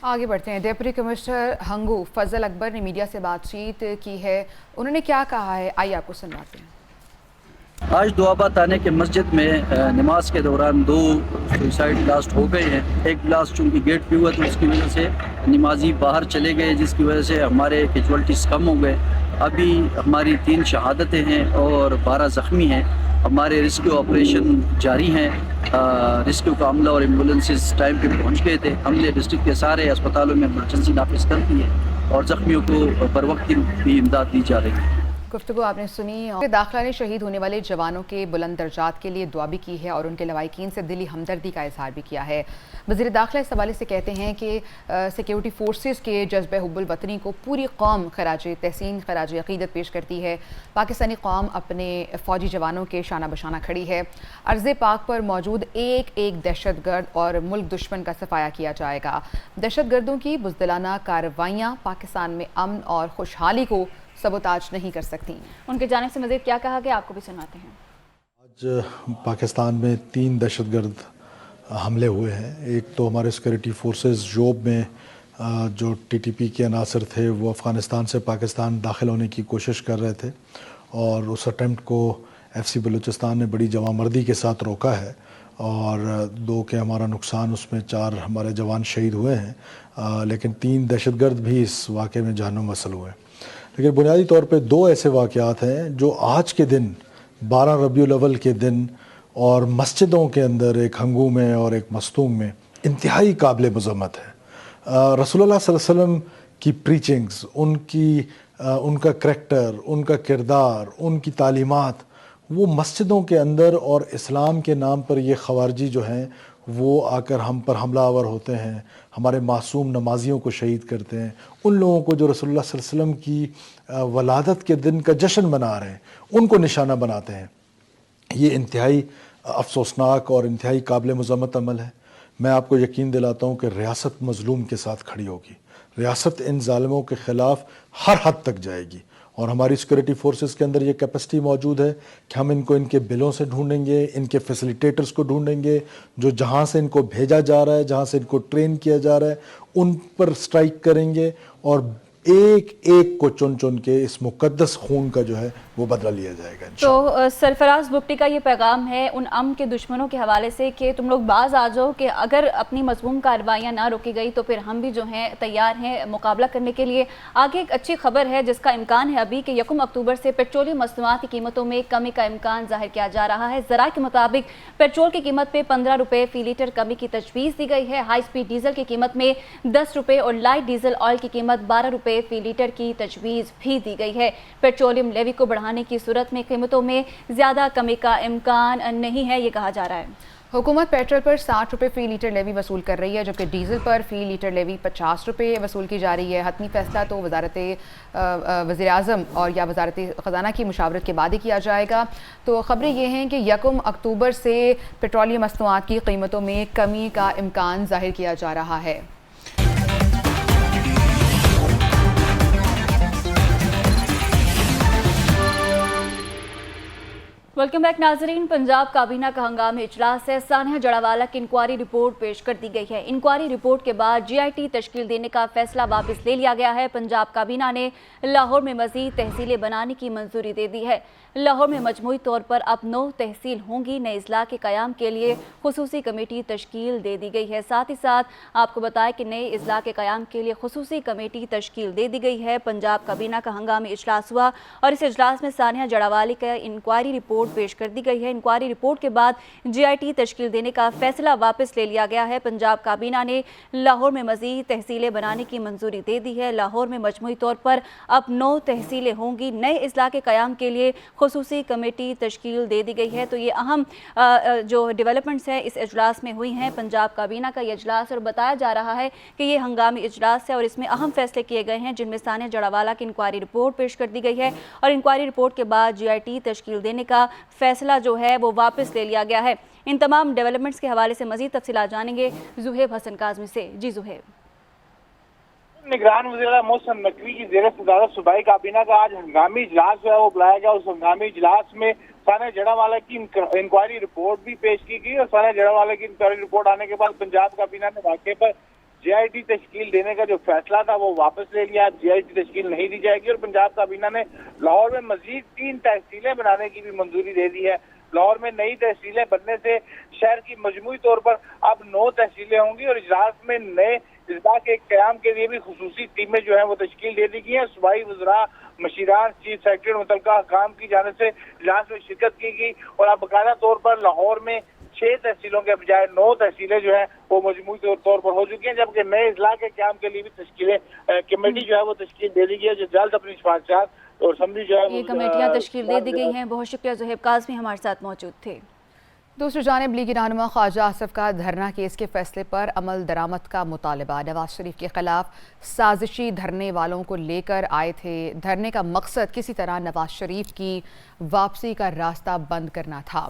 Speaker 3: आगे बढ़ते हैं। डिप्टी कमिश्नर हंगू फजल अकबर ने मीडिया से बातचीत की है, उन्होंने क्या कहा है आइए आपको सुनवाते हैं।
Speaker 13: आज दुआबा थाने के मस्जिद में नमाज के दौरान 2 सुसाइड ब्लास्ट हो गए हैं। एक ब्लास्ट चूँकि गेट पे हुआ तो उसकी वजह से नमाजी बाहर चले गए, जिसकी वजह से हमारे कैजुअल्टीज़ कम हो गए। अभी हमारी 3 शहादतें हैं और 12 ज़ख्मी हैं। हमारे रेस्क्यू ऑपरेशन जारी हैं। रेस्क्यू का अमला और एम्बुलेंसेस टाइम पे पहुंच गए थे। हमने डिस्ट्रिक्ट के सारे अस्पतालों में इमरजेंसी नाफिज कर दी है और ज़ख्मियों को बर वक्त भी इमदाद दी जा रही है।
Speaker 3: गुफ्तगू आपने सुनी। और दाखिला ने शहीद होने वाले जवानों के बुलंद दर्जात के लिए दुआ भी की है और उनके लवाहिकीन से दिली हमदर्दी का इजहार भी किया है। वज़ीर दाखिला इस हवाले से कहते हैं कि सिक्योरिटी फोर्सेस के जज्बे हुब्बुल वतनी को पूरी कौम खराज तहसीन खराज अक़ीदत पेश करती है। पाकिस्तानी कौम अपने फ़ौजी जवानों के शाना बशाना खड़ी है। अर्ज़ पाक पर मौजूद एक दहशतगर्द और मुल्क दुश्मन का सफाया किया जाएगा। दहशतगर्दों की बुज़दिलाना कार्रवाइयाँ पाकिस्तान में अमन और खुशहाली को सबोताज नहीं कर सकती। उनके जानिब से मज़ीद क्या कहा गया आपको भी सुनाते हैं।
Speaker 14: आज पाकिस्तान में 3 दहशतगर्द हमले हुए हैं। एक तो हमारे सिक्योरिटी फोर्सेस जोब में जो टीटीपी के अनासर थे वो अफ़गानिस्तान से पाकिस्तान दाखिल होने की कोशिश कर रहे थे और उस अटैम्प्ट को एफसी बलूचिस्तान ने बड़ी जवामर्दी के साथ रोका है और 2 के हमारा नुकसान, उसमें 4 हमारे जवान शहीद हुए हैं, लेकिन 3 दहशतगर्द भी इस वाक़े में जानम वसल हुए। लेकिन बुनियादी तौर पे 2 ऐसे वाक़यात हैं जो आज के दिन 12 रबीउल अव्वल के दिन और मस्जिदों के अंदर, एक हंगू में और एक मस्तूंग में, इंतहाई काबिल मज़म्मत है। रसूलुल्लाह सल्लल्लाहु अलैहि वसल्लम की प्रीचिंग्स, उनका करैक्टर, उनका किरदार, उनकी तालीमात, वो मस्जिदों के अंदर और इस्लाम के नाम पर ये ख़वारजी जो हैं वो आकर हम पर हमला आवर होते हैं, हमारे मासूम नमाजियों को शहीद करते हैं। उन लोगों को जो रसूलुल्लाह सल्लल्लाहु अलैहि वसल्लम की वलादत के दिन का जश्न मना रहे हैं उनको निशाना बनाते हैं। ये इंतहाई अफसोसनाक और इंतहाई काबिल मज़म्मत अमल है। मैं आपको यकीन दिलाता हूँ कि रियासत मज़लूम के साथ खड़ी होगी। रियासत इन ज़ालिमों के ख़िलाफ़ हर हद तक जाएगी और हमारी सिक्योरिटी फोर्सेस के अंदर ये कैपेसिटी मौजूद है कि हम इनको इनके बिलों से ढूंढेंगे, इनके फैसिलिटेटर्स को ढूंढेंगे, जो जहाँ से इनको भेजा जा रहा है, जहाँ से इनको ट्रेन किया जा रहा है, उन पर स्ट्राइक करेंगे और एक को चुन चुन के इस मुकद्दस खून का जो है वो बदला लिया जाएगा।
Speaker 1: तो सरफराज बुगटी का ये पैगाम है उन अमन के दुश्मनों के हवाले से कि तुम लोग बाज आ जाओ कि अगर अपनी मज़मूम कार्रवाइयाँ ना रोकी गई तो फिर हम भी जो हैं तैयार हैं मुकाबला करने के लिए। आगे एक अच्छी खबर है जिसका इम्कान है अभी कि 1 अक्टूबर से पेट्रोलियम मसनूआत की कीमतों में कमी का इम्कान जाहिर किया जा रहा है। ज़रा के मुताबिक पेट्रोल की कीमत पे 15 रुपये फ़ी लीटर कमी की तजवीज़ दी गई है। हाई स्पीड डीजल की कीमत में 10 रुपये और लाइट डीजल ऑयल की कीमत 12 रुपये फ़ी लीटर की तजवीज़ भी दी गई है। पेट्रोलियम लेवी को बढ़ाने की सूरत में कीमतों में ज़्यादा कमी का इम्कान नहीं है, ये कहा जा रहा है।
Speaker 3: हुकूमत पेट्रोल पर 60 रुपये फ़ी लीटर लेवी वसूल कर रही है, जबकि डीज़ल पर फ़ी लीटर लेवी 50 रुपये वसूल की जा रही है। हतमी फैसला तो वज़ीर-ए-आज़म और या वज़ारत ख़ज़ाना की मुशावरत के बाद ही किया जाएगा। तो ख़बरें ये हैं कि 1 अक्टूबर से पेट्रोलियम मसनूआत की कीमतों में कमी का इम्कान ज़ाहिर किया जा रहा है।
Speaker 1: वेलकम बैक नाजरीन। पंजाब काबीना का हंगामी इजलास है। सानिया जड़ावाला की इंक्वायरी रिपोर्ट पेश कर दी गई है। इंक्वायरी रिपोर्ट के बाद GIT तश्कील देने का फैसला वापस ले लिया गया है। पंजाब काबीना ने लाहौर में मजीद तहसीलें बनाने की मंजूरी दे दी है। लाहौर में मजमूई तौर पर अब 9 तहसील होंगी। नए इजला के क़याम के लिए खुसूसी कमेटी तश्कील दे दी गई है। साथ ही साथ आपको बताएं कि नए इजला के क़याम के लिए खुसूसी कमेटी तश्कील दे दी गई है। पंजाब काबीना का हंगामी इजलास हुआ और इस इजलास में सानिया जड़ावाला का इंक्वायरी रिपोर्ट पेश कर दी गई है। इंक्वायरी रिपोर्ट के बाद GIT तश्कील देने का फैसला वापस ले लिया गया है। पंजाब काबीना ने लाहौर में मजीद तहसीलें बनाने की मंजूरी दे दी है। लाहौर में मजमूई तौर पर अब 9 तहसीलें होंगी। नए इजला के क़याम के लिए खुसूसी कमेटी तश्कील दे दी गई है। तो ये अहम जो डेवलपमेंट्स हैं इस इजलास में हुई हैं। पंजाब काबीना का ये इजलास और बताया जा रहा है कि ये हंगामी इजलास है और इसमें अहम फैसले किए गए हैं, जिनमें सानिया जड़ावाला की इंक्वायरी रिपोर्ट पेश कर दी गई है और इंक्वायरी रिपोर्ट के बाद GIT तश्कील देने का फैसला जो है वो वापस ले लिया गया है। इन तमाम डेवलपमेंट्स के हवाले से मजीद तफसीलात जानेंगे जुहेब हसन काज़मी से। जी जुहेब।
Speaker 4: निगरान वज़ीर मोहसिन नकवी की ज़ेर सदारत सूबाई काबीना का आज हंगामी इजलास जो है वो बुलाया गया। उस हंगामी इजलास में सानिया जड़ावाला की इंक्वायरी रिपोर्ट भी पेश की गई और सानिया जड़ावाला की इंक्वायरी रिपोर्ट आने के बाद पंजाब काबीना ने वाक़े पर GIT तश्कील देने का जो फैसला था वो वापस ले लिया। GIT तश्कील नहीं दी जाएगी और पंजाब काबीना ने लाहौर में मजीद 3 तहसीलें बनाने की भी मंजूरी दे दी है। लाहौर में नई तहसीलें बनने से शहर की मजमूई तौर पर अब 9 तहसीलें होंगी और इजलास में नए इजला के क़याम के लिए भी खुसूसी टीमें जो है वो तश्कील दे दी गई हैं। सूबाई वज़रा, मशीरान, चीफ सेक्रेटरी और मुतल्लिका हकाम की जानिब से इजलास में शिरकत की गई और अब बाकायदा तौर पर लाहौर में 6 तहसीलों के बजाय 9 तहसीलें जो है वो मजमूई तौर पर हो चुकी हैं, जबकि नए इजला के क़याम के लिए भी तश्कीलें कमेटी जो है वो तश्कील दे दी गई है, जो जल्द अपनी सिफारिशात और समझी जो है
Speaker 1: ये कमेटियाँ तश्कील दे दी गई हैं। बहुत शुक्रिया जुहेब काज़मी हमारे साथ मौजूद थे।
Speaker 3: दूसरी जानिब लीगी रहनुमा ख्वाजा आसिफ का धरना केस के फैसले पर अमल दरामद का मुतालबा। नवाज शरीफ के खिलाफ साजिशी धरने वालों को लेकर आए थे। धरने का मकसद किसी तरह नवाज शरीफ की वापसी का रास्ता बंद करना था।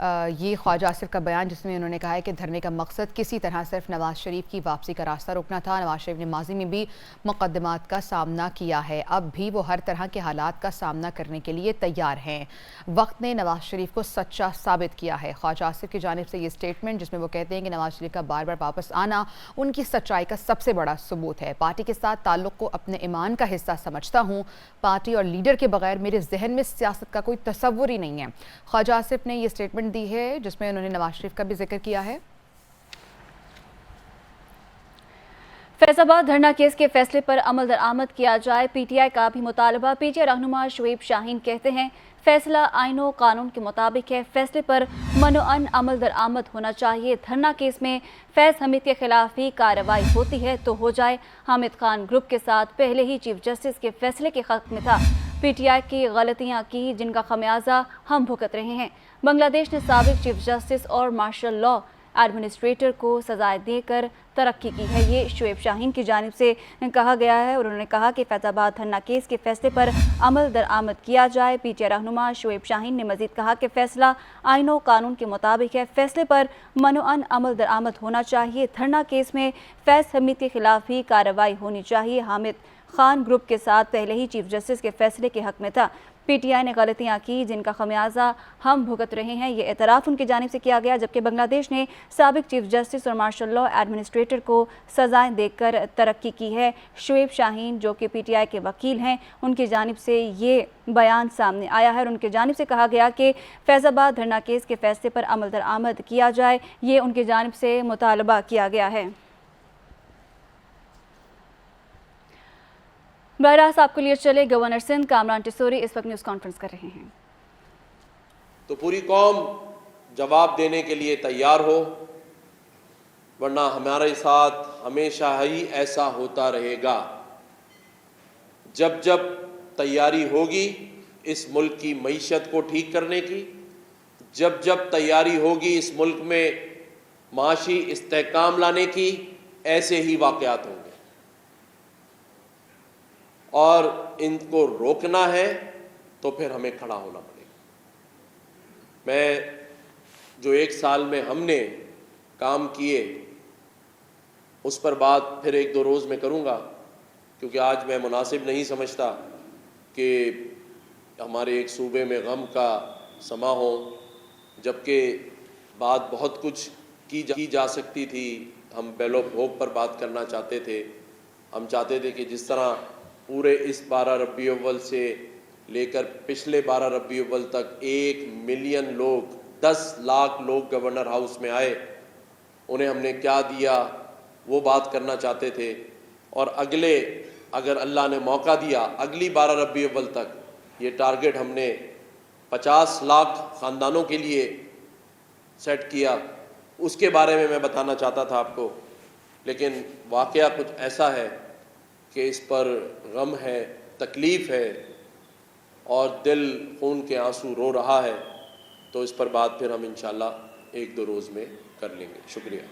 Speaker 3: ये ख्वाजा आसिफ का बयान, जिसमें उन्होंने कहा है कि धरने का मकसद किसी तरह सिर्फ नवाज शरीफ की वापसी का रास्ता रोकना था। नवाज शरीफ ने माजी में भी मुकदमात का सामना किया है, अब भी वो हर तरह के हालात का सामना करने के लिए तैयार हैं। वक्त ने नवाज शरीफ को सच्चा साबित किया है। ख्वाजा आसिफ की जानिब से ये स्टेटमेंट, जिसमें वो कहते हैं कि नवाज शरीफ का बार बार वापस आना उनकी सच्चाई का सबसे बड़ा सबूत है। पार्टी के साथ ताल्लुक़ को अपने ईमान का हिस्सा समझता हूँ। पार्टी और लीडर के बगैर मेरे जहन में सियासत का कोई तसव्वुर ही नहीं है। ख्वाजा आसिफ ने ये स्टेटमेंट दी है, जिसमें उन्होंने नवाज शरीफ का भी जिक्र किया है।
Speaker 1: फैजाबाद धरना केस के फैसले पर अमल दरामद किया जाए, PTI का भी मुतालबा। PTI रहनुमा शुएब शाहीन कहते हैं फैसला आईन व कानून के मुताबिक है, फैसले पर मनोअन अमल दरामद होना चाहिए। धरना केस में फैज़ हमीद के खिलाफ ही कार्रवाई होती है तो हो जाए। हामिद खान ग्रुप के साथ पहले ही चीफ जस्टिस के फैसले के हक में था। PTI की गलतियां की जिनका खमियाजा हम भुगत रहे हैं। बांग्लादेश ने साबिक चीफ जस्टिस और मार्शल लॉ एडमिनिस्ट्रेटर को सजाएं देकर तरक्की की है। ये शुएब शाहीन की जानिब से कहा गया है और उन्होंने कहा कि फैजाबाद धरना केस के फैसले पर अमल दरामद किया जाए। PTI रहनुमा शुएब शाहीन ने मजीद कहा कि फैसला आईन व कानून के मुताबिक है, फैसले पर मनोअन अमल दरामद होना चाहिए। धरना केस में फैज़ हमीद के खिलाफ ही कार्रवाई होनी चाहिए। हामिद खान ग्रुप के साथ पहले ही चीफ जस्टिस के फैसले के हक में था। PTI ने गलतियां की जिनका खमियाजा हम भुगत रहे हैं, ये एतराफ़ उनकी जानिब से किया गया। जबकि बांग्लादेश ने साबिक चीफ जस्टिस और मार्शल लॉ एडमिनिस्ट्रेटर को सजाएं देकर तरक्की की है। शुएब शाहीन जो कि PTI के वकील हैं, उनकी जानिब से ये बयान सामने आया है और उनकी जानिब से कहा गया कि फैजाबाद धरना केस के फैसले पर अमल दरामद किया जाए, ये उनकी जानिब से मुतालबा किया गया है। बहरास आपके लिए चले गवर्नर सिंध कामरान टिसोरी इस वक्त न्यूज़ कॉन्फ्रेंस कर रहे हैं।
Speaker 15: तो पूरी कौम जवाब देने के लिए तैयार हो, वरना हमारे साथ हमेशा ही ऐसा होता रहेगा। जब जब तैयारी होगी इस मुल्क की मईशत को ठीक करने की, जब जब तैयारी होगी इस मुल्क में माशी इस्तेहकाम लाने की, ऐसे ही वाक़यात होंगे और इनको रोकना है तो फिर हमें खड़ा होना पड़ेगा। मैं जो 1 साल में हमने काम किए उस पर बात फिर 1-2 रोज़ में करूँगा, क्योंकि आज मैं मुनासिब नहीं समझता कि हमारे एक सूबे में गम का समा हो, जबकि बात बहुत कुछ की जा सकती थी। हम बेल ऑफ होप पर बात करना चाहते थे। हम चाहते थे कि जिस तरह पूरे इस 12 रबी अव्वल से लेकर पिछले 12 रबी अव्वल तक 1 मिलियन लोग, 10 लाख लोग गवर्नर हाउस में आए, उन्हें हमने क्या दिया वो बात करना चाहते थे। और अगले, अगर अल्लाह ने मौका दिया, अगली 12 रबी अव्वल तक ये टारगेट हमने 50 लाख ख़ानदानों के लिए सेट किया, उसके बारे में मैं बताना चाहता था आपको। लेकिन वाक़या कुछ ऐसा है कि इस पर गम है, तकलीफ़ है और दिल खून के आंसू रो रहा है। तो इस पर बात फिर हम इंशाल्लाह 1-2 रोज़ में कर लेंगे। शुक्रिया।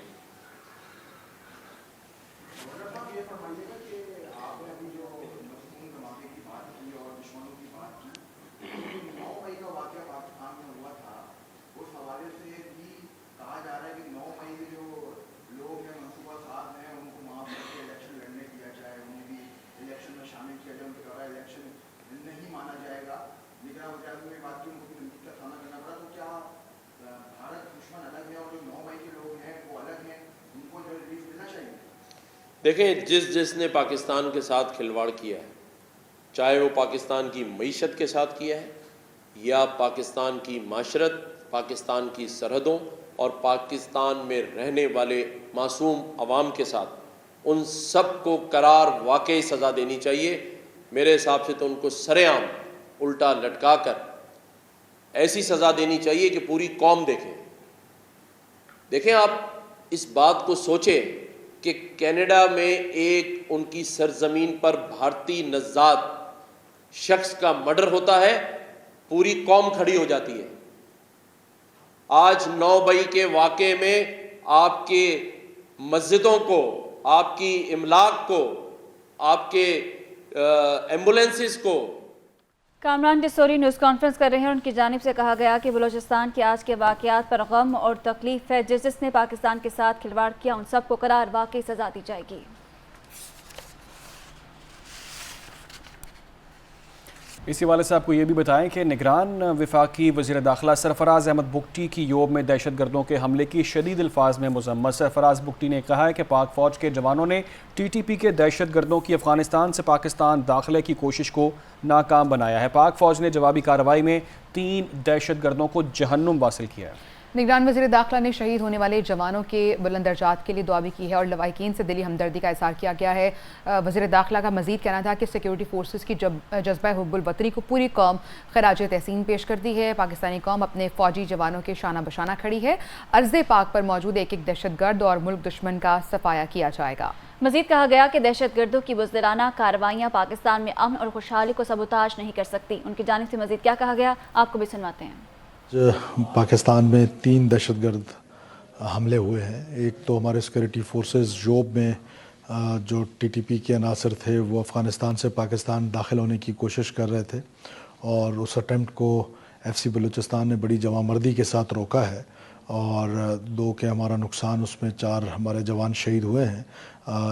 Speaker 15: देखें, जिसने पाकिस्तान के साथ खिलवाड़ किया है, चाहे वो पाकिस्तान की मईशत के साथ किया है या पाकिस्तान की माशरत, पाकिस्तान की सरहदों और पाकिस्तान में रहने वाले मासूम अवाम के साथ, उन सब को करार वाकई सज़ा देनी चाहिए। मेरे हिसाब से तो उनको सरेआम उल्टा लटका कर ऐसी सज़ा देनी चाहिए कि पूरी कौम देखें। आप इस बात को सोचें कि कनाडा में एक उनकी सरजमीन पर भारतीय नज़ाद शख्स का मर्डर होता है, पूरी कौम खड़ी हो जाती है। आज 9 मई के वाक़े में आपके मस्जिदों को, आपकी इमलाक को, आपके एम्बुलेंसेस को।
Speaker 1: कामरान डिसोरी न्यूज़ कॉन्फ्रेंस कर रहे हैं। उनकी जानिब से कहा गया कि बलूचिस्तान के आज के वाक़यात पर गम और तकलीफ़ है। जिसने पाकिस्तान के साथ खिलवाड़ किया उन सबको करार वाकई सज़ा दी जाएगी।
Speaker 2: इसी वाले से आपको ये भी बताएं कि निगरान वफाकी वज़ीर दाखिला सरफराज अहमद बुगटी की योब में दहशत गर्दों के हमले की शदीद अल्फाज में मज़म्मत। सरफराज बुगटी ने कहा है कि पाक फ़ौज के जवानों ने TTP के दहशत गर्दों की अफ़गानिस्तान से पाकिस्तान दाखिले की कोशिश को नाकाम बनाया है। पाक फ़ौज ने जवाबी कार्रवाई में 3 दहशत गर्दों को जहन्नुम वासिल किया है।
Speaker 3: निगरान वज़ीर दाखिला ने शहीद होने वाले जवानों के बुलंद दर्जात के लिए दुआ भी की है और लवाहिकीन से दिली हमदर्दी का इज़हार किया गया है। वज़ीर दाखिला का मज़ीद कहना था कि सिक्योरिटी फोर्सेस की जज्बा हुब्बुल वतनी को पूरी कौम खराज तहसीन पेश करती है। पाकिस्तानी कौम अपने फ़ौजी जवानों के शाना बशाना खड़ी है। अर्ज़ पाक पर मौजूद एक दहशतगर्द और मुल्क दुश्मन का सफाया किया जाएगा।
Speaker 1: मज़ीद कहा गया कि दहशत गर्दों की बुज़दिलाना कार्रवाइयाँ पाकिस्तान में अमन और खुशहाली को सबूताज नहीं कर सकती। उनकी जानिब से मज़ीद क्या कहा गया, आपको भी सुनवाते हैं।
Speaker 14: पाकिस्तान में 3 दहशतगर्द हमले हुए हैं। एक तो हमारे सिक्योरिटी फोर्सेस जोब में जो TTP के अनासर थे वो अफ़गानिस्तान से पाकिस्तान दाखिल होने की कोशिश कर रहे थे और उस अटैम्प्ट को FC बलूचिस्तान ने बड़ी जवामर्दी के साथ रोका है और 2 के हमारा नुकसान, उसमें 4 हमारे जवान शहीद हुए हैं,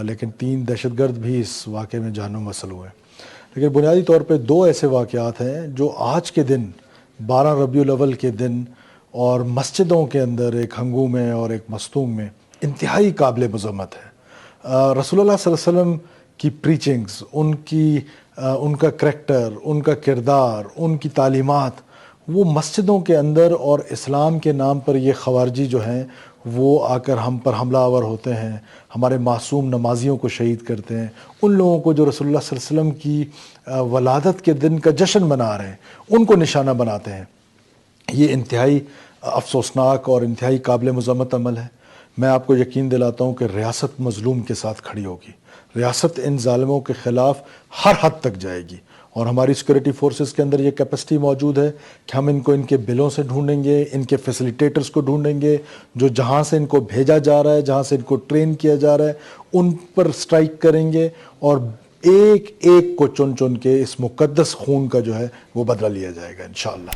Speaker 14: लेकिन 3 दहशतगर्द भी इस वाक़े में जहन्नुम वसल हुए। लेकिन बुनियादी तौर पे 2 ऐसे वाक़यात हैं जो आज के दिन 12 रबीउल अव्वल के दिन और मस्जिदों के अंदर, एक हंगू में और एक मस्तूंग में, इंतहाई काबिल मज़म्मत है। रसूलुल्लाह सल्लल्लाहु अलैहि वसल्लम की प्रीचिंग्स, उनका करैक्टर, उनका किरदार, उनकी तालीमात, वो मस्जिदों के अंदर और इस्लाम के नाम पर ये ख़वारजी जो हैं वो आकर हम पर हमला आवर होते हैं, हमारे मासूम नमाजियों को शहीद करते हैं। उन लोगों को जो रसूलुल्लाह सल्लल्लाहु अलैहि वसल्लम की वलादत के दिन का जश्न मना रहे हैं, उनको निशाना बनाते हैं। ये इंतहाई अफसोसनाक और इंतहाई काबिल मज़म्मत अमल है। मैं आपको यकीन दिलाता हूँ कि रियासत मज़लूम के साथ खड़ी होगी। रियासत इन ज़ालिमों के ख़िलाफ़ हर हद तक जाएगी और हमारी सिक्योरिटी फोर्सेस के अंदर ये कैपेसिटी मौजूद है कि हम इनको इनके बिलों से ढूंढेंगे, इनके फैसिलिटेटर्स को ढूंढेंगे, जो जहाँ से इनको भेजा जा रहा है, जहाँ से इनको ट्रेन किया जा रहा है, उन पर स्ट्राइक करेंगे और एक एक को चुन चुन के इस मुकद्दस खून का जो है वो बदला लिया जाएगा इंशाअल्लाह।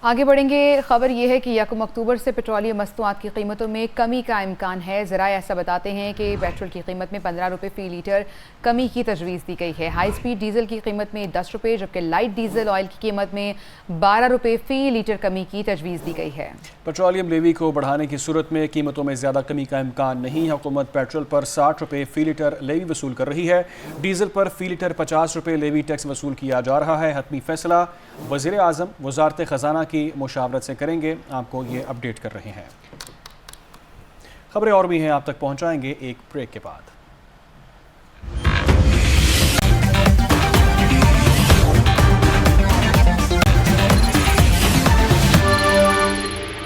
Speaker 3: आगे बढ़ेंगे। खबर यह है कि 1 अक्टूबर से पेट्रोलियम मस्तूआत की कीमतों में कमी का इम्कान है। ज़राए ऐसा बताते हैं कि पेट्रोल की कीमत में 15 रुपये फ़ी लीटर कमी की तजवीज़ दी गई है। हाई स्पीड डीजल की कीमत में 10 रुपये, जबकि लाइट डीजल ऑयल की कीमत में 12 रुपये फ़ी लीटर कमी की तजवीज़ दी गई है।
Speaker 2: पेट्रोलियम लेवी को बढ़ाने की सूरत में कीमतों में ज़्यादा कमी का इम्कान नहीं। हुकूमत पेट्रोल पर 60 रुपये फ़ी लीटर लेवी वसूल कर रही है। डीजल पर फ़ी लीटर 50 रुपये लेवी टैक्स वसूल किया जा रहा है। हतमी फैसला वज़ीर आज़म वज़ारत ख़जाना की मुशावरत से करेंगे। आपको ये अपडेट कर रहे हैं। खबरें और भी हैं, आप तक पहुंचाएंगे एक ब्रेक के बाद।